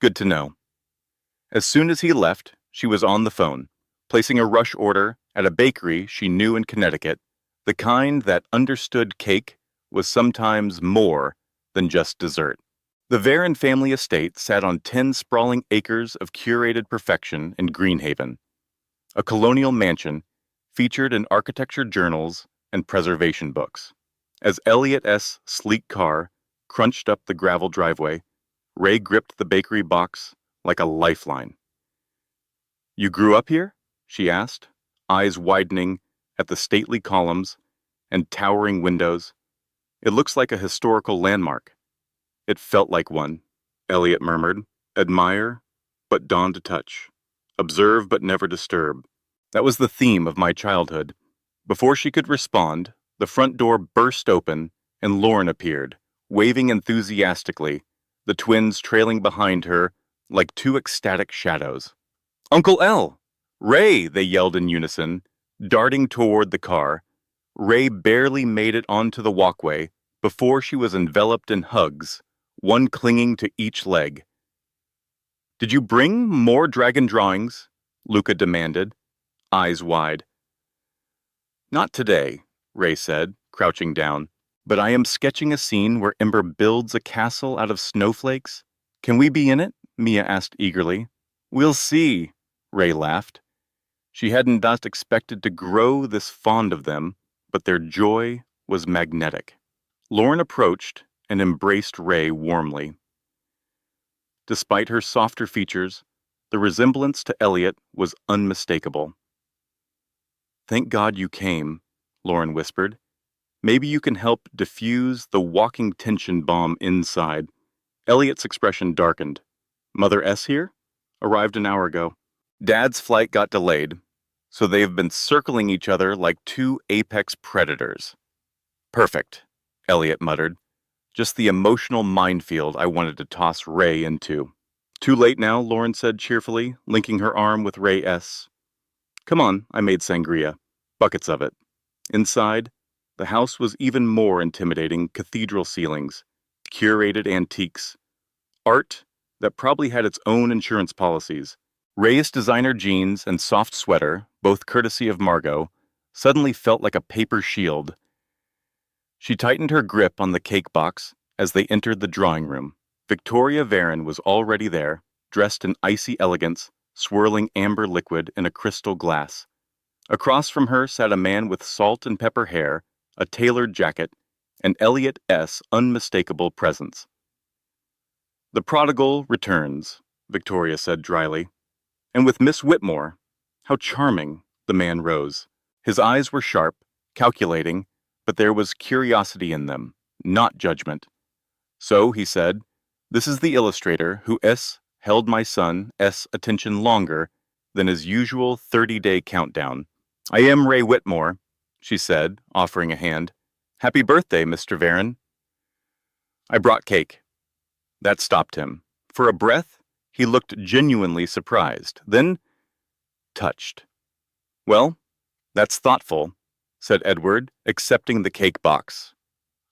Good to know. As soon as he left, she was on the phone, placing a rush order at a bakery she knew in Connecticut, the kind that understood cake was sometimes more than just dessert. The Varon family estate sat on 10 sprawling acres of curated perfection in Greenhaven, a colonial mansion featured in architecture journals and preservation books. As Elliot's sleek car crunched up the gravel driveway, Ray gripped the bakery box like a lifeline. You grew up here? She asked, eyes widening at the stately columns and towering windows. It looks like a historical landmark. It felt like one, Elliot murmured. Admire, but dawn to touch. Observe, but never disturb. That was the theme of my childhood. Before she could respond, the front door burst open and Lauren appeared, waving enthusiastically, the twins trailing behind her like two ecstatic shadows. Uncle L! Ray! They yelled in unison, darting toward the car. Ray barely made it onto the walkway before she was enveloped in hugs, one clinging to each leg. Did you bring more dragon drawings? Luca demanded, eyes wide. Not today, Ray said, crouching down. But I am sketching a scene where Ember builds a castle out of snowflakes. Can we be in it? Mia asked eagerly. We'll see, Ray laughed. She hadn't thus expected to grow this fond of them, but their joy was magnetic. Lauren approached and embraced Ray warmly. Despite her softer features, the resemblance to Elliot was unmistakable. Thank God you came, Lauren whispered. Maybe you can help diffuse the walking tension bomb inside. Elliot's expression darkened. Mother S here? Arrived an hour ago. Dad's flight got delayed, so they've been circling each other like two apex predators. Perfect, Elliot muttered. Just the emotional minefield I wanted to toss Ray into. Too late now, Lauren said cheerfully, linking her arm with Ray S. Come on, I made sangria. Buckets of it. Inside, the house was even more intimidating. Cathedral ceilings, curated antiques, art that probably had its own insurance policies. Ray's designer jeans and soft sweater, both courtesy of Margot, suddenly felt like a paper shield. She tightened her grip on the cake box as they entered the drawing room. Victoria Varon was already there, dressed in icy elegance, swirling amber liquid in a crystal glass. Across from her sat a man with salt and pepper hair, a tailored jacket, and Elliot S. unmistakable presence. The prodigal returns, Victoria said dryly. And with Miss Whitmore, how charming, the man rose. His eyes were sharp, calculating, but there was curiosity in them, not judgment. So, he said, this is the illustrator who S. held my son S. attention longer than his usual 30-day countdown. I am Ray Whitmore, she said, offering a hand. Happy birthday, Mr. Varon. I brought cake. That stopped him. For a breath, he looked genuinely surprised, then touched. Well, that's thoughtful, said Edward, accepting the cake box.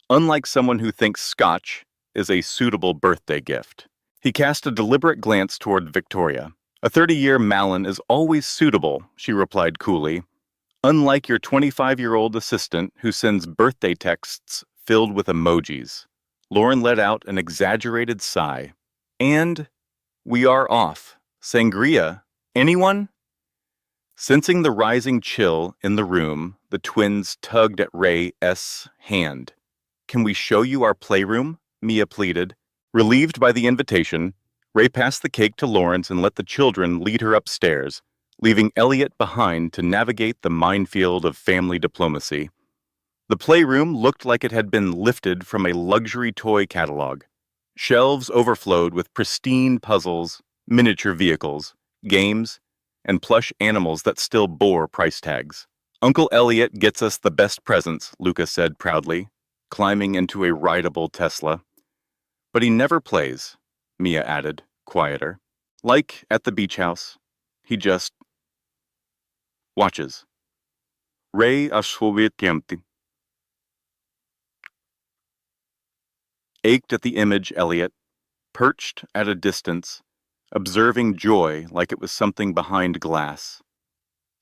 Unlike someone who thinks scotch is a suitable birthday gift. He cast a deliberate glance toward Victoria. A 30-year Malin is always suitable, she replied coolly. Unlike your 25-year-old assistant who sends birthday texts filled with emojis. Lauren let out an exaggerated sigh. And we are off. Sangria. Anyone? Sensing the rising chill in the room, the twins tugged at Ray S.'s hand. Can we show you our playroom? Mia pleaded. Relieved by the invitation, Ray passed the cake to Lawrence and let the children lead her upstairs, leaving Elliot behind to navigate the minefield of family diplomacy. The playroom looked like it had been lifted from a luxury toy catalog. Shelves overflowed with pristine puzzles, miniature vehicles, games, and plush animals that still bore price tags. Uncle Elliot gets us the best presents, Luca said proudly, climbing into a rideable Tesla. But he never plays, Mia added, quieter. Like at the beach house, he just watches. Ray ashwovityamti. Ached at the image, Elliot, perched at a distance, observing joy like it was something behind glass.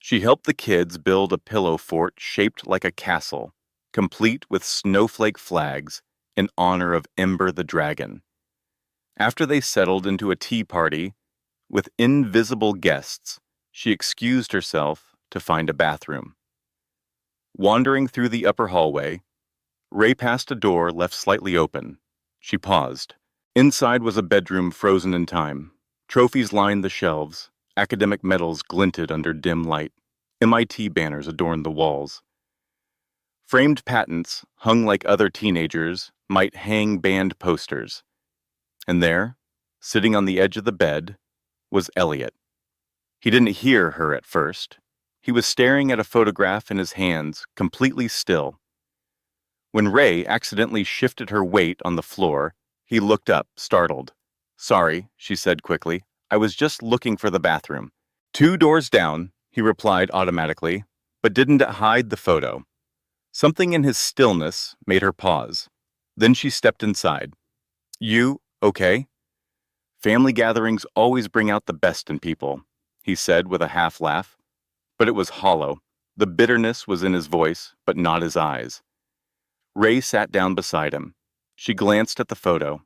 She helped the kids build a pillow fort shaped like a castle, complete with snowflake flags in honor of Ember the dragon. After they settled into a tea party with invisible guests, she excused herself to find a bathroom. Wandering through the upper hallway, Ray passed a door left slightly open. She paused. Inside was a bedroom frozen in time. Trophies lined the shelves, Academic medals glinted under dim light. MIT banners adorned the walls. Framed patents, hung like other teenagers, might hang band posters. And there, sitting on the edge of the bed, was Elliot. He didn't hear her at first. He was staring at a photograph in his hands, completely still. When Ray accidentally shifted her weight on the floor, he looked up, startled. "Sorry," she said quickly. "I was just looking for the bathroom." "2 doors down," he replied automatically, but didn't hide the photo. Something in his stillness made her pause. Then she stepped inside. "You okay?" "Family gatherings always bring out the best in people," he said with a half laugh. But it was hollow. The bitterness was in his voice, but not his eyes. Ray sat down beside him. She glanced at the photo.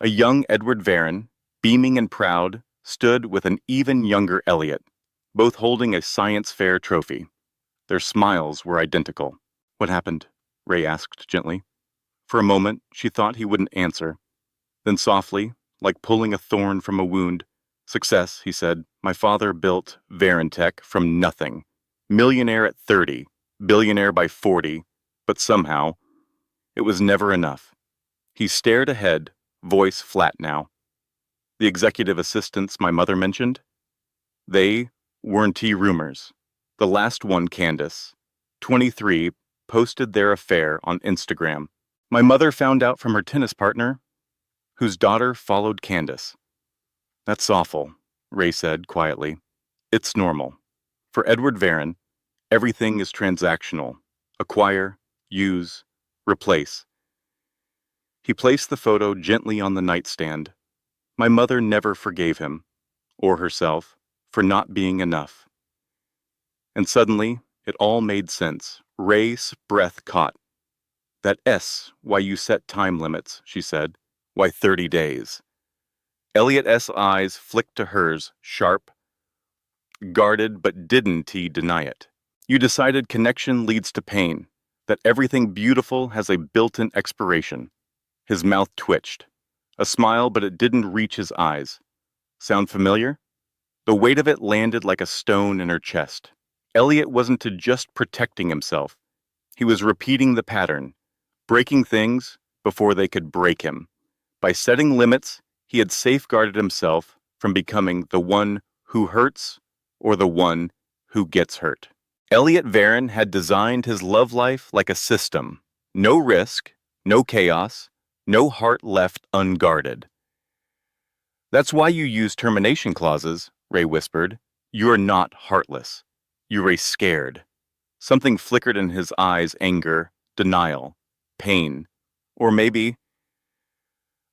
A young Edward Varon, beaming and proud, stood with an even younger Elliot, both holding a science fair trophy. Their smiles were identical. "What happened?" Ray asked gently. For a moment, she thought he wouldn't answer. Then softly, like pulling a thorn from a wound, "Success," he said. "My father built Varentech from nothing. Millionaire at 30, billionaire by 40, but somehow, it was never enough." He stared ahead, voice flat now. "The executive assistants my mother mentioned? They weren't rumors. The last one, Candace, 23, posted their affair on Instagram. My mother found out from her tennis partner, whose daughter followed Candace." "That's awful," Ray said quietly. "It's normal. For Edward Varon, everything is transactional. Acquire, use, replace." He placed the photo gently on the nightstand. "My mother never forgave him, or herself, for not being enough." And suddenly, it all made sense. Ray's breath caught. "That S, why you set time limits," she said. "Why 30 days?" Elliot's eyes flicked to hers, sharp, guarded, but didn't he deny it? "You decided connection leads to pain, that everything beautiful has a built-in expiration." His mouth twitched. A smile, but it didn't reach his eyes. "Sound familiar?" The weight of it landed like a stone in her chest. Elliot wasn't just protecting himself. He was repeating the pattern, breaking things before they could break him. By setting limits, he had safeguarded himself from becoming the one who hurts or the one who gets hurt. Elliot Varon had designed his love life like a system. No risk, no chaos, no heart left unguarded. "That's why you use termination clauses," Ray whispered. "You're not heartless. You're scared." Something flickered in his eyes, anger, denial, pain, or maybe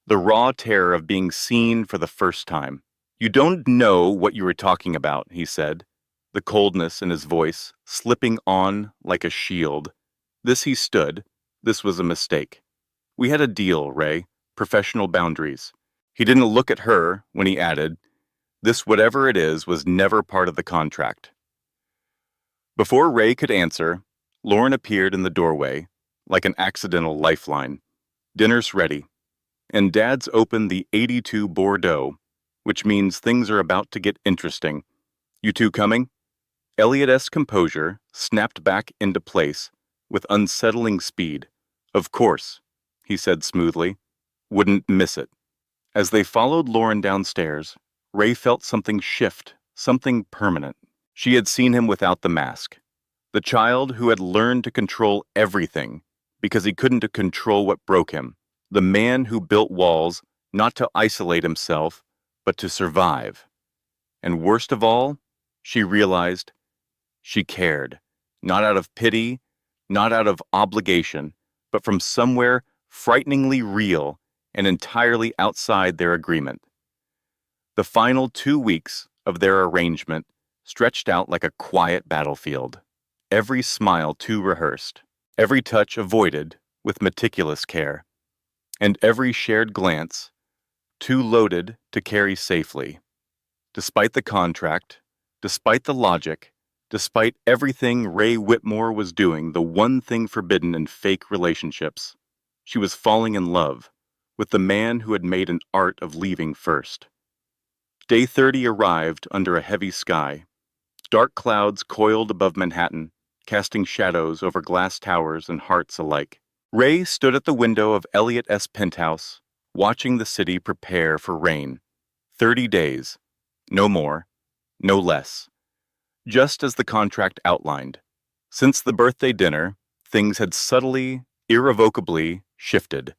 the raw terror of being seen for the first time. "You don't know what you were talking about," he said, the coldness in his voice slipping on like a shield. He stood. This was a mistake. "We had a deal, Ray, professional boundaries." He didn't look at her when he added, "This, whatever it is, was never part of the contract." Before Ray could answer, Lauren appeared in the doorway, like an accidental lifeline. "Dinner's ready." And Dad's opened the 82 Bordeaux, which means things are about to get interesting. "You two coming?" Elliot's composure snapped back into place with unsettling speed. "Of course," he said smoothly. "Wouldn't miss it." As they followed Lauren downstairs, Ray felt something shift, something permanent. She had seen him without the mask. The child who had learned to control everything because he couldn't control what broke him. The man who built walls not to isolate himself, but to survive. And worst of all, she realized she cared, not out of pity, not out of obligation, but from somewhere frighteningly real and entirely outside their agreement. The final 2 weeks of their arrangement stretched out like a quiet battlefield. Every smile too rehearsed, every touch avoided with meticulous care, and every shared glance too loaded to carry safely. Despite the contract, despite the logic, despite everything Ray Whitmore was doing, the one thing forbidden in fake relationships, she was falling in love with the man who had made an art of leaving first. Day 30 arrived under a heavy sky. Dark clouds coiled above Manhattan, casting shadows over glass towers and hearts alike. Ray stood at the window of Elliot's penthouse, watching the city prepare for rain. 30 days. No more, no less. Just as the contract outlined. Since the birthday dinner, things had subtly, irrevocably shifted.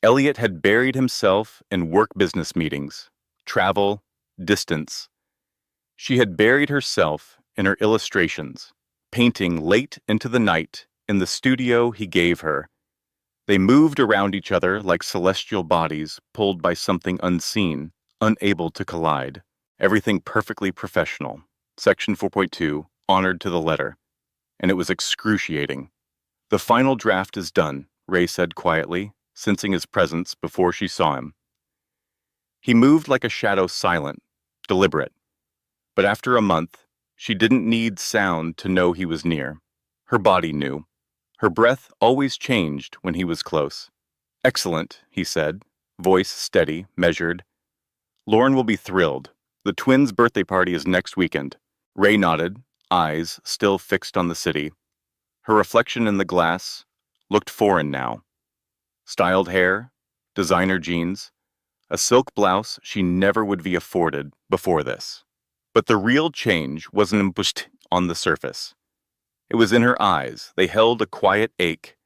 Elliot had buried himself in work business meetings, travel, distance. She had buried herself in her illustrations, painting late into the night in the studio he gave her. They moved around each other like celestial bodies pulled by something unseen, unable to collide. Everything perfectly professional. Section 4.2, honored to the letter. And it was excruciating. The final draft is done, Ray said quietly, sensing his presence before she saw him. He moved like a shadow, silent, deliberate. But after a month, she didn't need sound to know he was near. Her body knew. Her breath always changed when he was close. Excellent, he said, voice steady, measured. Lauren will be thrilled. The twins' birthday party is next weekend. Ray nodded, eyes still fixed on the city. Her reflection in the glass looked foreign now. Styled hair, designer jeans, a silk blouse she never would be afforded before this. But the real change wasn't embushed on the surface. It was in her eyes. They held a quiet ache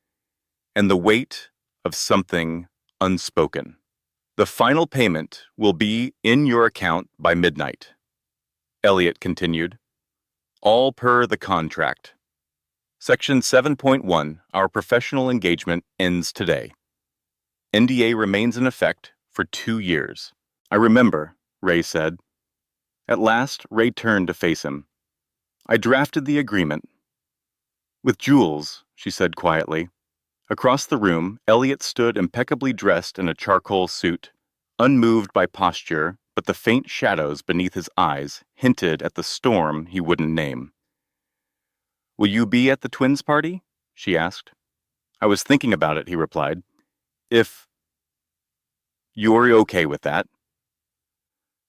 and the weight of something unspoken. The final payment will be in your account by midnight, Elliot continued. All per the contract. Section 7.1, our professional engagement ends today. NDA remains in effect for 2 years. I remember, Ray said. At last, Ray turned to face him. I drafted the agreement. With Jules, she said quietly. Across the room, Elliot stood impeccably dressed in a charcoal suit, unmoved by posture, but the faint shadows beneath his eyes hinted at the storm he wouldn't name. Will you be at the twins' party? She asked. I was thinking about it, he replied. If you're okay with that.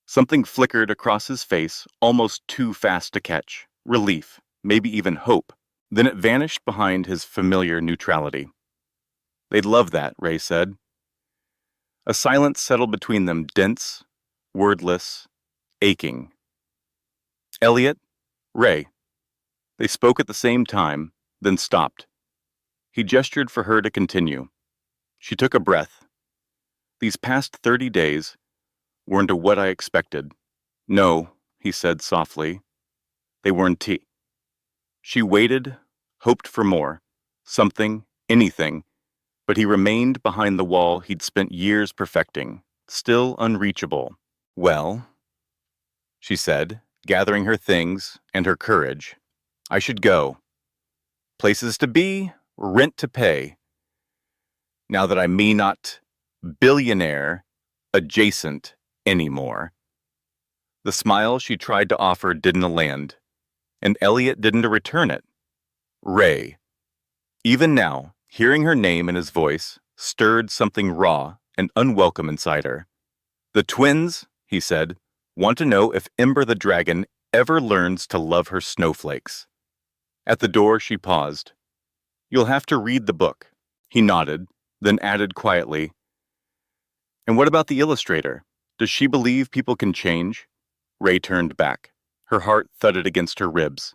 Something flickered across his face, almost too fast to catch. Relief, maybe even hope. Then it vanished behind his familiar neutrality. They'd love that, Ray said. A silence settled between them, dense, wordless, aching. Elliot, Ray. They spoke at the same time, then stopped. He gestured for her to continue. She took a breath. These past 30 days weren't what I expected. No, he said softly. They weren't. She waited, hoped for more. Something, anything. But he remained behind the wall he'd spent years perfecting, still unreachable. Well, she said, gathering her things and her courage. I should go. Places to be, rent to pay. Now that I may not billionaire adjacent anymore. The smile she tried to offer didn't land, and Elliot didn't return it. Ray. Even now, hearing her name and his voice stirred something raw and unwelcome inside her. The twins, he said, want to know if Ember the dragon ever learns to love her snowflakes. At the door, she paused. You'll have to read the book. He nodded, then added quietly. And what about the illustrator? Does she believe people can change? Ray turned back. Her heart thudded against her ribs.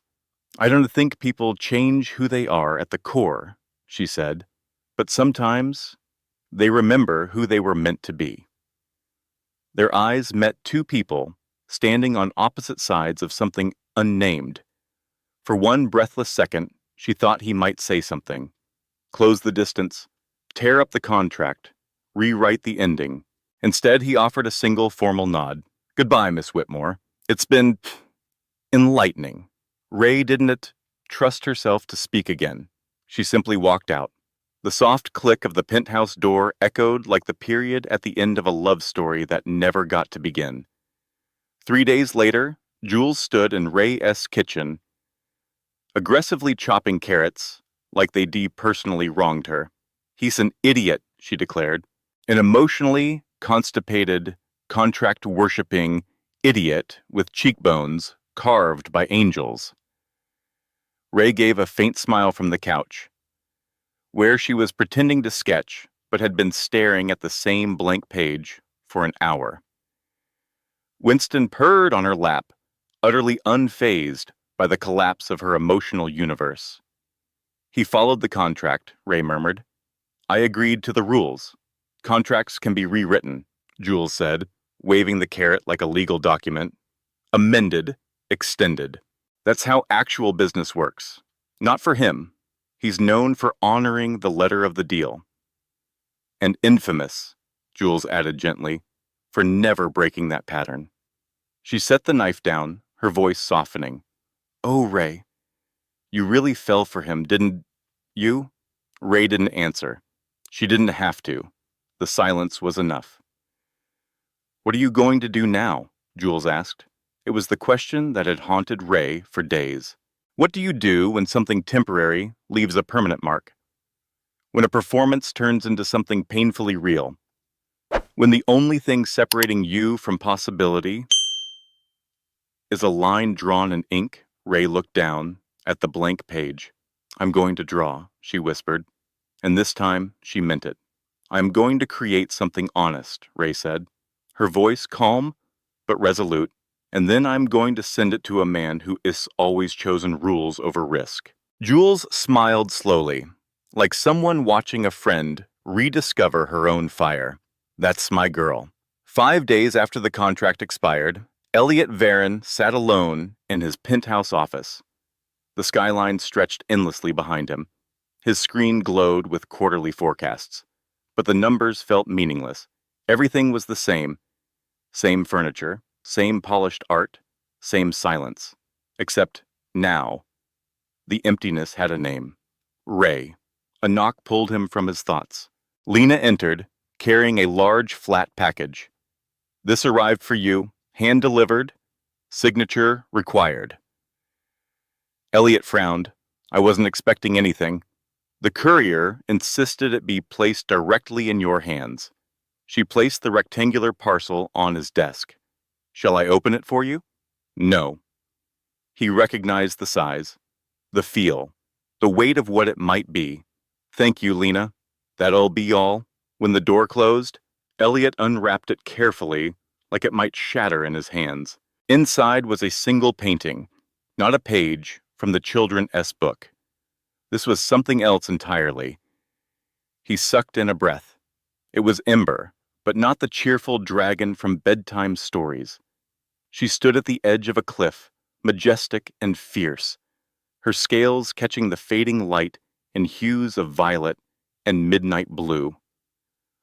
I don't think people change who they are at the core, she said, but sometimes they remember who they were meant to be. Their eyes met two people standing on opposite sides of something unnamed. For one breathless second, she thought he might say something. Close the distance, tear up the contract, rewrite the ending. Instead, he offered a single formal nod. Goodbye, Miss Whitmore. It's been enlightening. Ray didn't trust herself to speak again. She simply walked out. The soft click of the penthouse door echoed like the period at the end of a love story that never got to begin. 3 days later, Jules stood in Ray's kitchen, aggressively chopping carrots like they personally wronged her. He's an idiot, she declared. An emotionally constipated, contract-worshipping idiot with cheekbones carved by angels. Ray gave a faint smile from the couch, where she was pretending to sketch but had been staring at the same blank page for an hour. Winston purred on her lap, utterly unfazed by the collapse of her emotional universe. He followed the contract, Ray murmured. I agreed to the rules. Contracts can be rewritten, Jules said, waving the carrot like a legal document. Amended, extended. That's how actual business works. Not for him. He's known for honoring the letter of the deal. And infamous, Jules added gently, for never breaking that pattern. She set the knife down, her voice softening. Oh, Ray, you really fell for him, didn't you? Ray didn't answer. She didn't have to. The silence was enough. What are you going to do now? Jules asked. It was the question that had haunted Ray for days. What do you do when something temporary leaves a permanent mark? When a performance turns into something painfully real? When the only thing separating you from possibility is a line drawn in ink? Ray looked down at the blank page. I'm going to draw, she whispered, and this time she meant it. I'm going to create something honest, Ray said, her voice calm but resolute, and then I'm going to send it to a man who has always chosen rules over risk. Jules smiled slowly, like someone watching a friend rediscover her own fire. That's my girl. 5 days after the contract expired, Elliot Varon sat alone in his penthouse office. The skyline stretched endlessly behind him. His screen glowed with quarterly forecasts. But the numbers felt meaningless. Everything was the same. Same furniture, same polished art, same silence. Except now, the emptiness had a name. Ray. A knock pulled him from his thoughts. Lena entered, carrying a large flat package. This arrived for you, hand-delivered, signature required. Elliot frowned. I wasn't expecting anything. The courier insisted it be placed directly in your hands. She placed the rectangular parcel on his desk. Shall I open it for you? No. He recognized the size, the feel, the weight of what it might be. Thank you, Lena. That'll be all. When the door closed, Elliot unwrapped it carefully, like it might shatter in his hands. Inside was a single painting, not a page from the Children's book. This was something else entirely. He sucked in a breath. It was Ember, but not the cheerful dragon from bedtime stories. She stood at the edge of a cliff, majestic and fierce, her scales catching the fading light in hues of violet and midnight blue.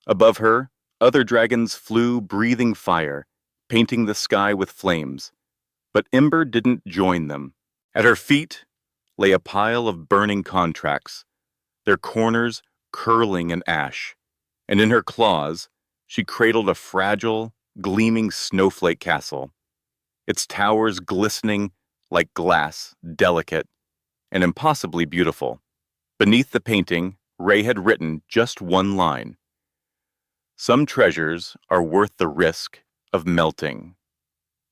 Above her, other dragons flew, breathing fire, painting the sky with flames. But Ember didn't join them. At her feet lay a pile of burning contracts, their corners curling in ash, and in her claws she cradled a fragile, gleaming snowflake castle, its towers glistening like glass, delicate and impossibly beautiful. Beneath the painting, Ray had written just one line. Some treasures are worth the risk of melting.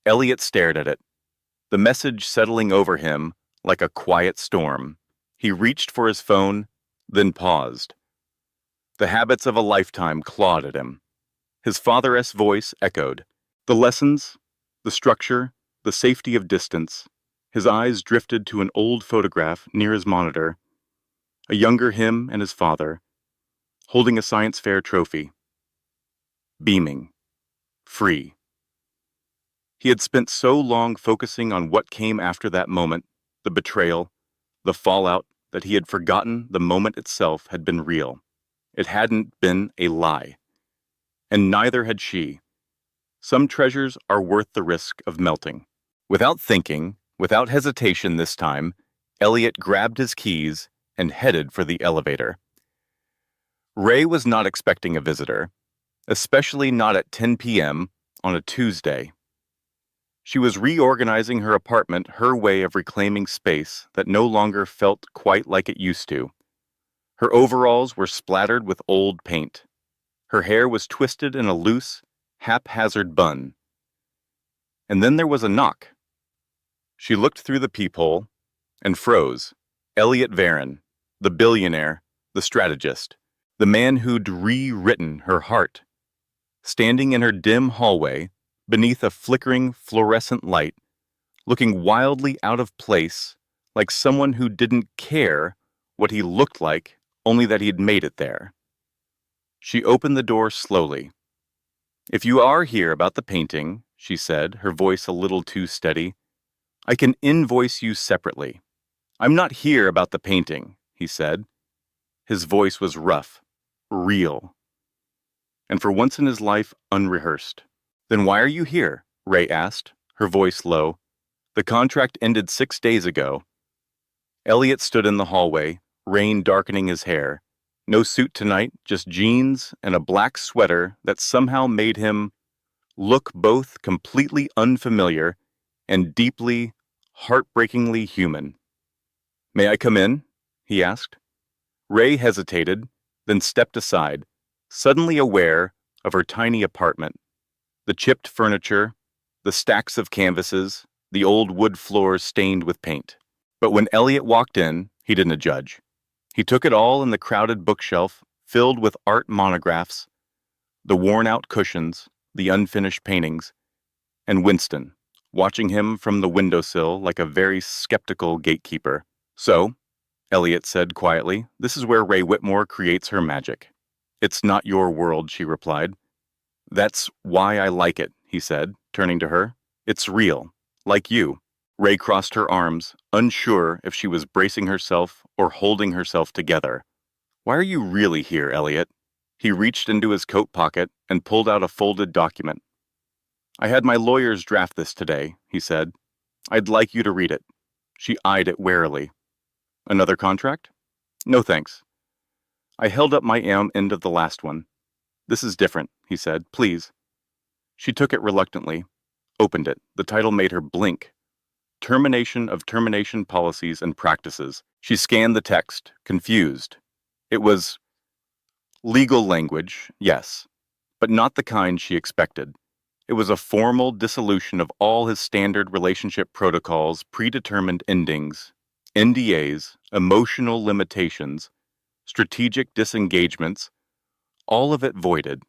Elliot stared at it, the message settling over him like a quiet storm. He reached for his phone, then paused. The habits of a lifetime clawed at him. His father's voice echoed. The lessons, the structure, the safety of distance. His eyes drifted to an old photograph near his monitor. A younger him and his father, holding a science fair trophy. Beaming. Free. He had spent so long focusing on what came after that moment, the betrayal, the fallout, that he had forgotten the moment itself had been real. It hadn't been a lie. And neither had she. Some treasures are worth the risk of melting. Without thinking, without hesitation this time, Elliot grabbed his keys and headed for the elevator. Ray was not expecting a visitor, especially not at 10 p.m. on a Tuesday. She was reorganizing her apartment, her way of reclaiming space that no longer felt quite like it used to. Her overalls were splattered with old paint. Her hair was twisted in a loose, haphazard bun. And then there was a knock. She looked through the peephole and froze. Elliot Varyn, the billionaire, the strategist, the man who'd rewritten her heart, standing in her dim hallway, beneath a flickering fluorescent light, looking wildly out of place, like someone who didn't care what he looked like, only that he'd made it there. She opened the door slowly. "If you are here about the painting," she said, her voice a little too steady, "I can invoice you separately." "I'm not here about the painting," he said. His voice was rough, real, and for once in his life, unrehearsed. "Then why are you here?" Ray asked, her voice low. "The contract ended 6 days ago." Elliot stood in the hallway, rain darkening his hair. No suit tonight, just jeans and a black sweater that somehow made him look both completely unfamiliar and deeply, heartbreakingly human. "May I come in?" he asked. Ray hesitated, then stepped aside, suddenly aware of her tiny apartment. The chipped furniture, the stacks of canvases, the old wood floors stained with paint. But when Elliot walked in, he didn't judge. He took it all in the crowded bookshelf, filled with art monographs, the worn-out cushions, the unfinished paintings, and Winston, watching him from the windowsill like a very skeptical gatekeeper. "So," Elliot said quietly, "this is where Ray Whitmore creates her magic." "It's not your world," she replied. "That's why I like it," he said, turning to her. "It's real, like you." Ray crossed her arms, unsure if she was bracing herself or holding herself together. "Why are you really here, Elliot?" He reached into his coat pocket and pulled out a folded document. "I had my lawyers draft this today," he said. "I'd like you to read it." She eyed it warily. "Another contract?" "No thanks." I held up my end of the last one. "This is different," he said. "Please." She took it reluctantly, opened it. The title made her blink. Termination of Termination Policies and Practices. She scanned the text, confused. It was legal language, yes, but not the kind she expected. It was a formal dissolution of all his standard relationship protocols, predetermined endings, NDAs, emotional limitations, strategic disengagements, all of it voided.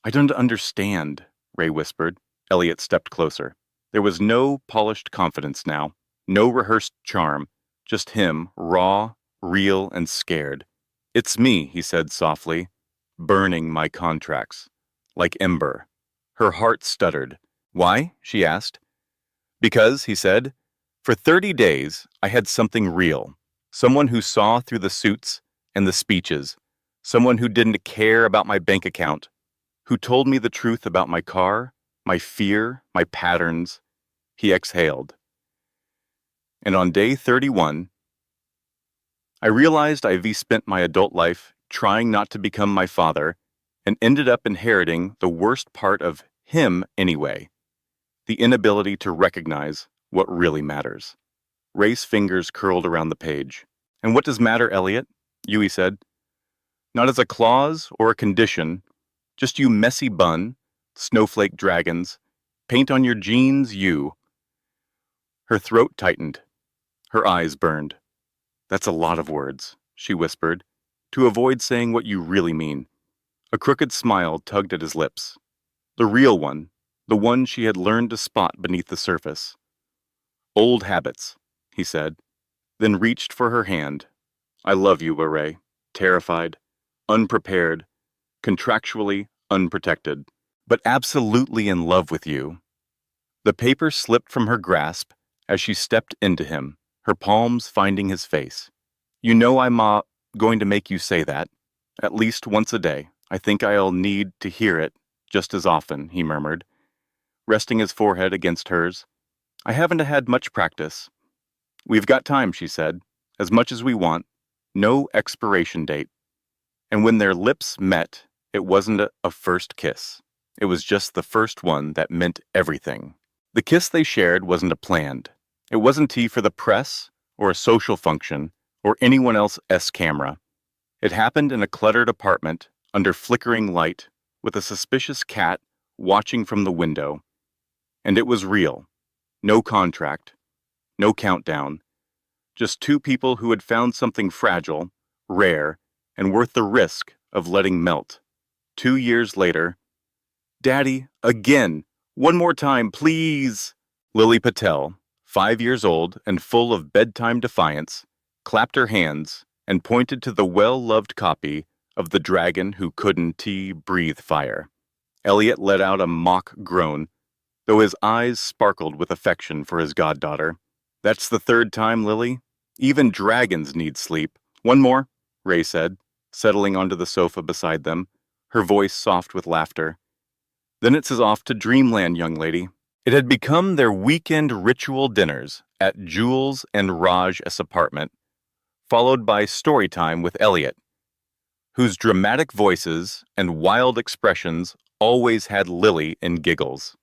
"I don't understand," Ray whispered. Elliot stepped closer. There was no polished confidence now, no rehearsed charm, just him, raw, real, and scared. "It's me," he said softly, "burning my contracts, like ember." Her heart stuttered. "Why?" she asked. "Because," he said, "for 30 days I had something real, someone who saw through the suits and the speeches, someone who didn't care about my bank account, who told me the truth about my car, my fear, my patterns." He exhaled. "And on day 31, I realized I've spent my adult life trying not to become my father and ended up inheriting the worst part of him anyway, the inability to recognize what really matters." Ray's fingers curled around the page. "And what does matter, Elliot?" Yui said. "Not as a clause or a condition, just you messy bun, snowflake dragons, paint on your jeans, you." Her throat tightened. Her eyes burned. "That's a lot of words," she whispered, to avoid saying what you really mean. A crooked smile tugged at his lips. The real one, the one she had learned to spot beneath the surface. "Old habits," he said, then reached for her hand. "I love you, Ray." Terrified, unprepared, contractually unprotected, but absolutely in love with you. The paper slipped from her grasp as she stepped into him, her palms finding his face. "You know I'm going to make you say that, at least once a day. I think I'll need to hear it just as often," he murmured, resting his forehead against hers. "I haven't had much practice." "We've got time," she said, "as much as we want. No expiration date." And when their lips met, it wasn't a first kiss. It was just the first one that meant everything. The kiss they shared wasn't planned. It wasn't tea for the press, or a social function, or anyone else's camera. It happened in a cluttered apartment, under flickering light, with a suspicious cat watching from the window. And it was real. No contract, no countdown. Just two people who had found something fragile, rare, and worth the risk of letting melt. 2 years later, "Daddy, again! One more time, please!" Lily Patel, 5 years old and full of bedtime defiance, clapped her hands and pointed to the well-loved copy of The Dragon Who Couldn't Breathe Fire. Elliot let out a mock groan, though his eyes sparkled with affection for his goddaughter. "That's the third time, Lily. Even dragons need sleep. One more," Ray said, settling onto the sofa beside them, her voice soft with laughter. "Then it's off to dreamland, young lady." It had become their weekend ritual dinners at Jules and Raj's apartment, followed by story time with Elliot, whose dramatic voices and wild expressions always had Lily in giggles.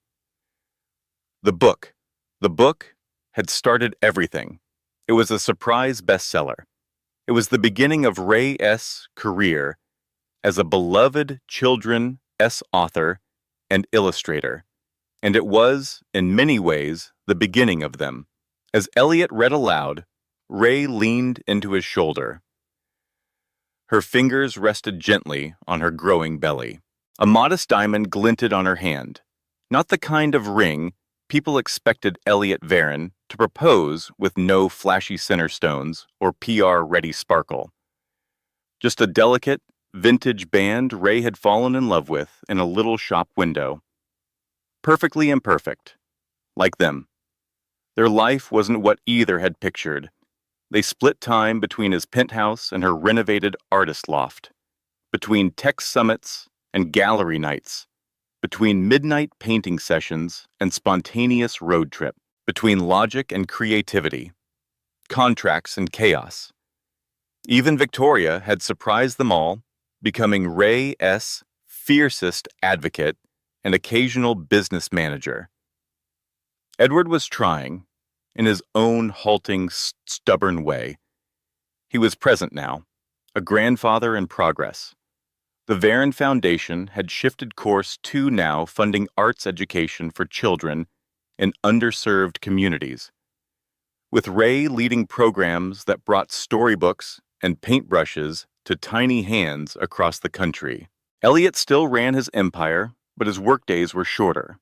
The book. The book had started everything. It was a surprise bestseller. It was the beginning of Ray S.'s career as a beloved children's author and illustrator, and it was, in many ways, the beginning of them. As Elliot read aloud, Ray leaned into his shoulder. Her fingers rested gently on her growing belly. A modest diamond glinted on her hand, not the kind of ring people expected Elliot Varyn to propose with no flashy center stones or PR-ready sparkle. Just a delicate, vintage band Ray had fallen in love with in a little shop window. Perfectly imperfect, like them. Their life wasn't what either had pictured. They split time between his penthouse and her renovated artist loft, between tech summits and gallery nights, between midnight painting sessions and spontaneous road trip, between logic and creativity, contracts and chaos. Even Victoria had surprised them all, becoming Ray S.'s fiercest advocate and occasional business manager. Edward was trying, in his own halting, stubborn way. He was present now, a grandfather in progress. The Varyn Foundation had shifted course to now funding arts education for children in underserved communities, with Ray leading programs that brought storybooks and paintbrushes to tiny hands across the country. Elliot still ran his empire, but his workdays were shorter.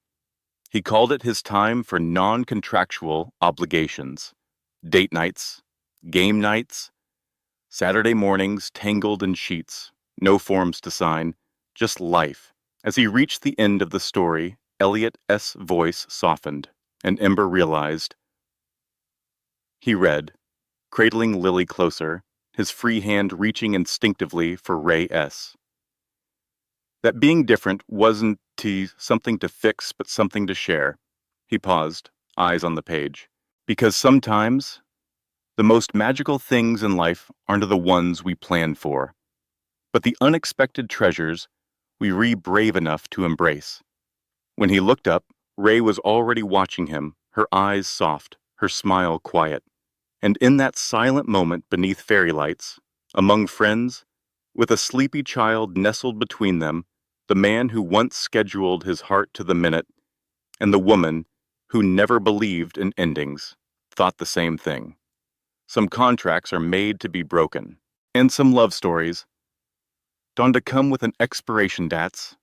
He called it his time for non-contractual obligations, date nights, game nights, Saturday mornings tangled in sheets, no forms to sign, just life. As he reached the end of the story, Elliot's voice softened, and Ember realized. He read, cradling Lily closer, his free hand reaching instinctively for Ray S. That being different wasn't something to fix, but something to share. He paused, eyes on the page. Because sometimes, the most magical things in life aren't the ones we plan for, but the unexpected treasures we brave enough to embrace. When he looked up, Ray was already watching him, her eyes soft, her smile quiet. And in that silent moment beneath fairy lights, among friends, with a sleepy child nestled between them, the man who once scheduled his heart to the minute, and the woman who never believed in endings, thought the same thing. Some contracts are made to be broken, and some love stories don't come with an expiration dates.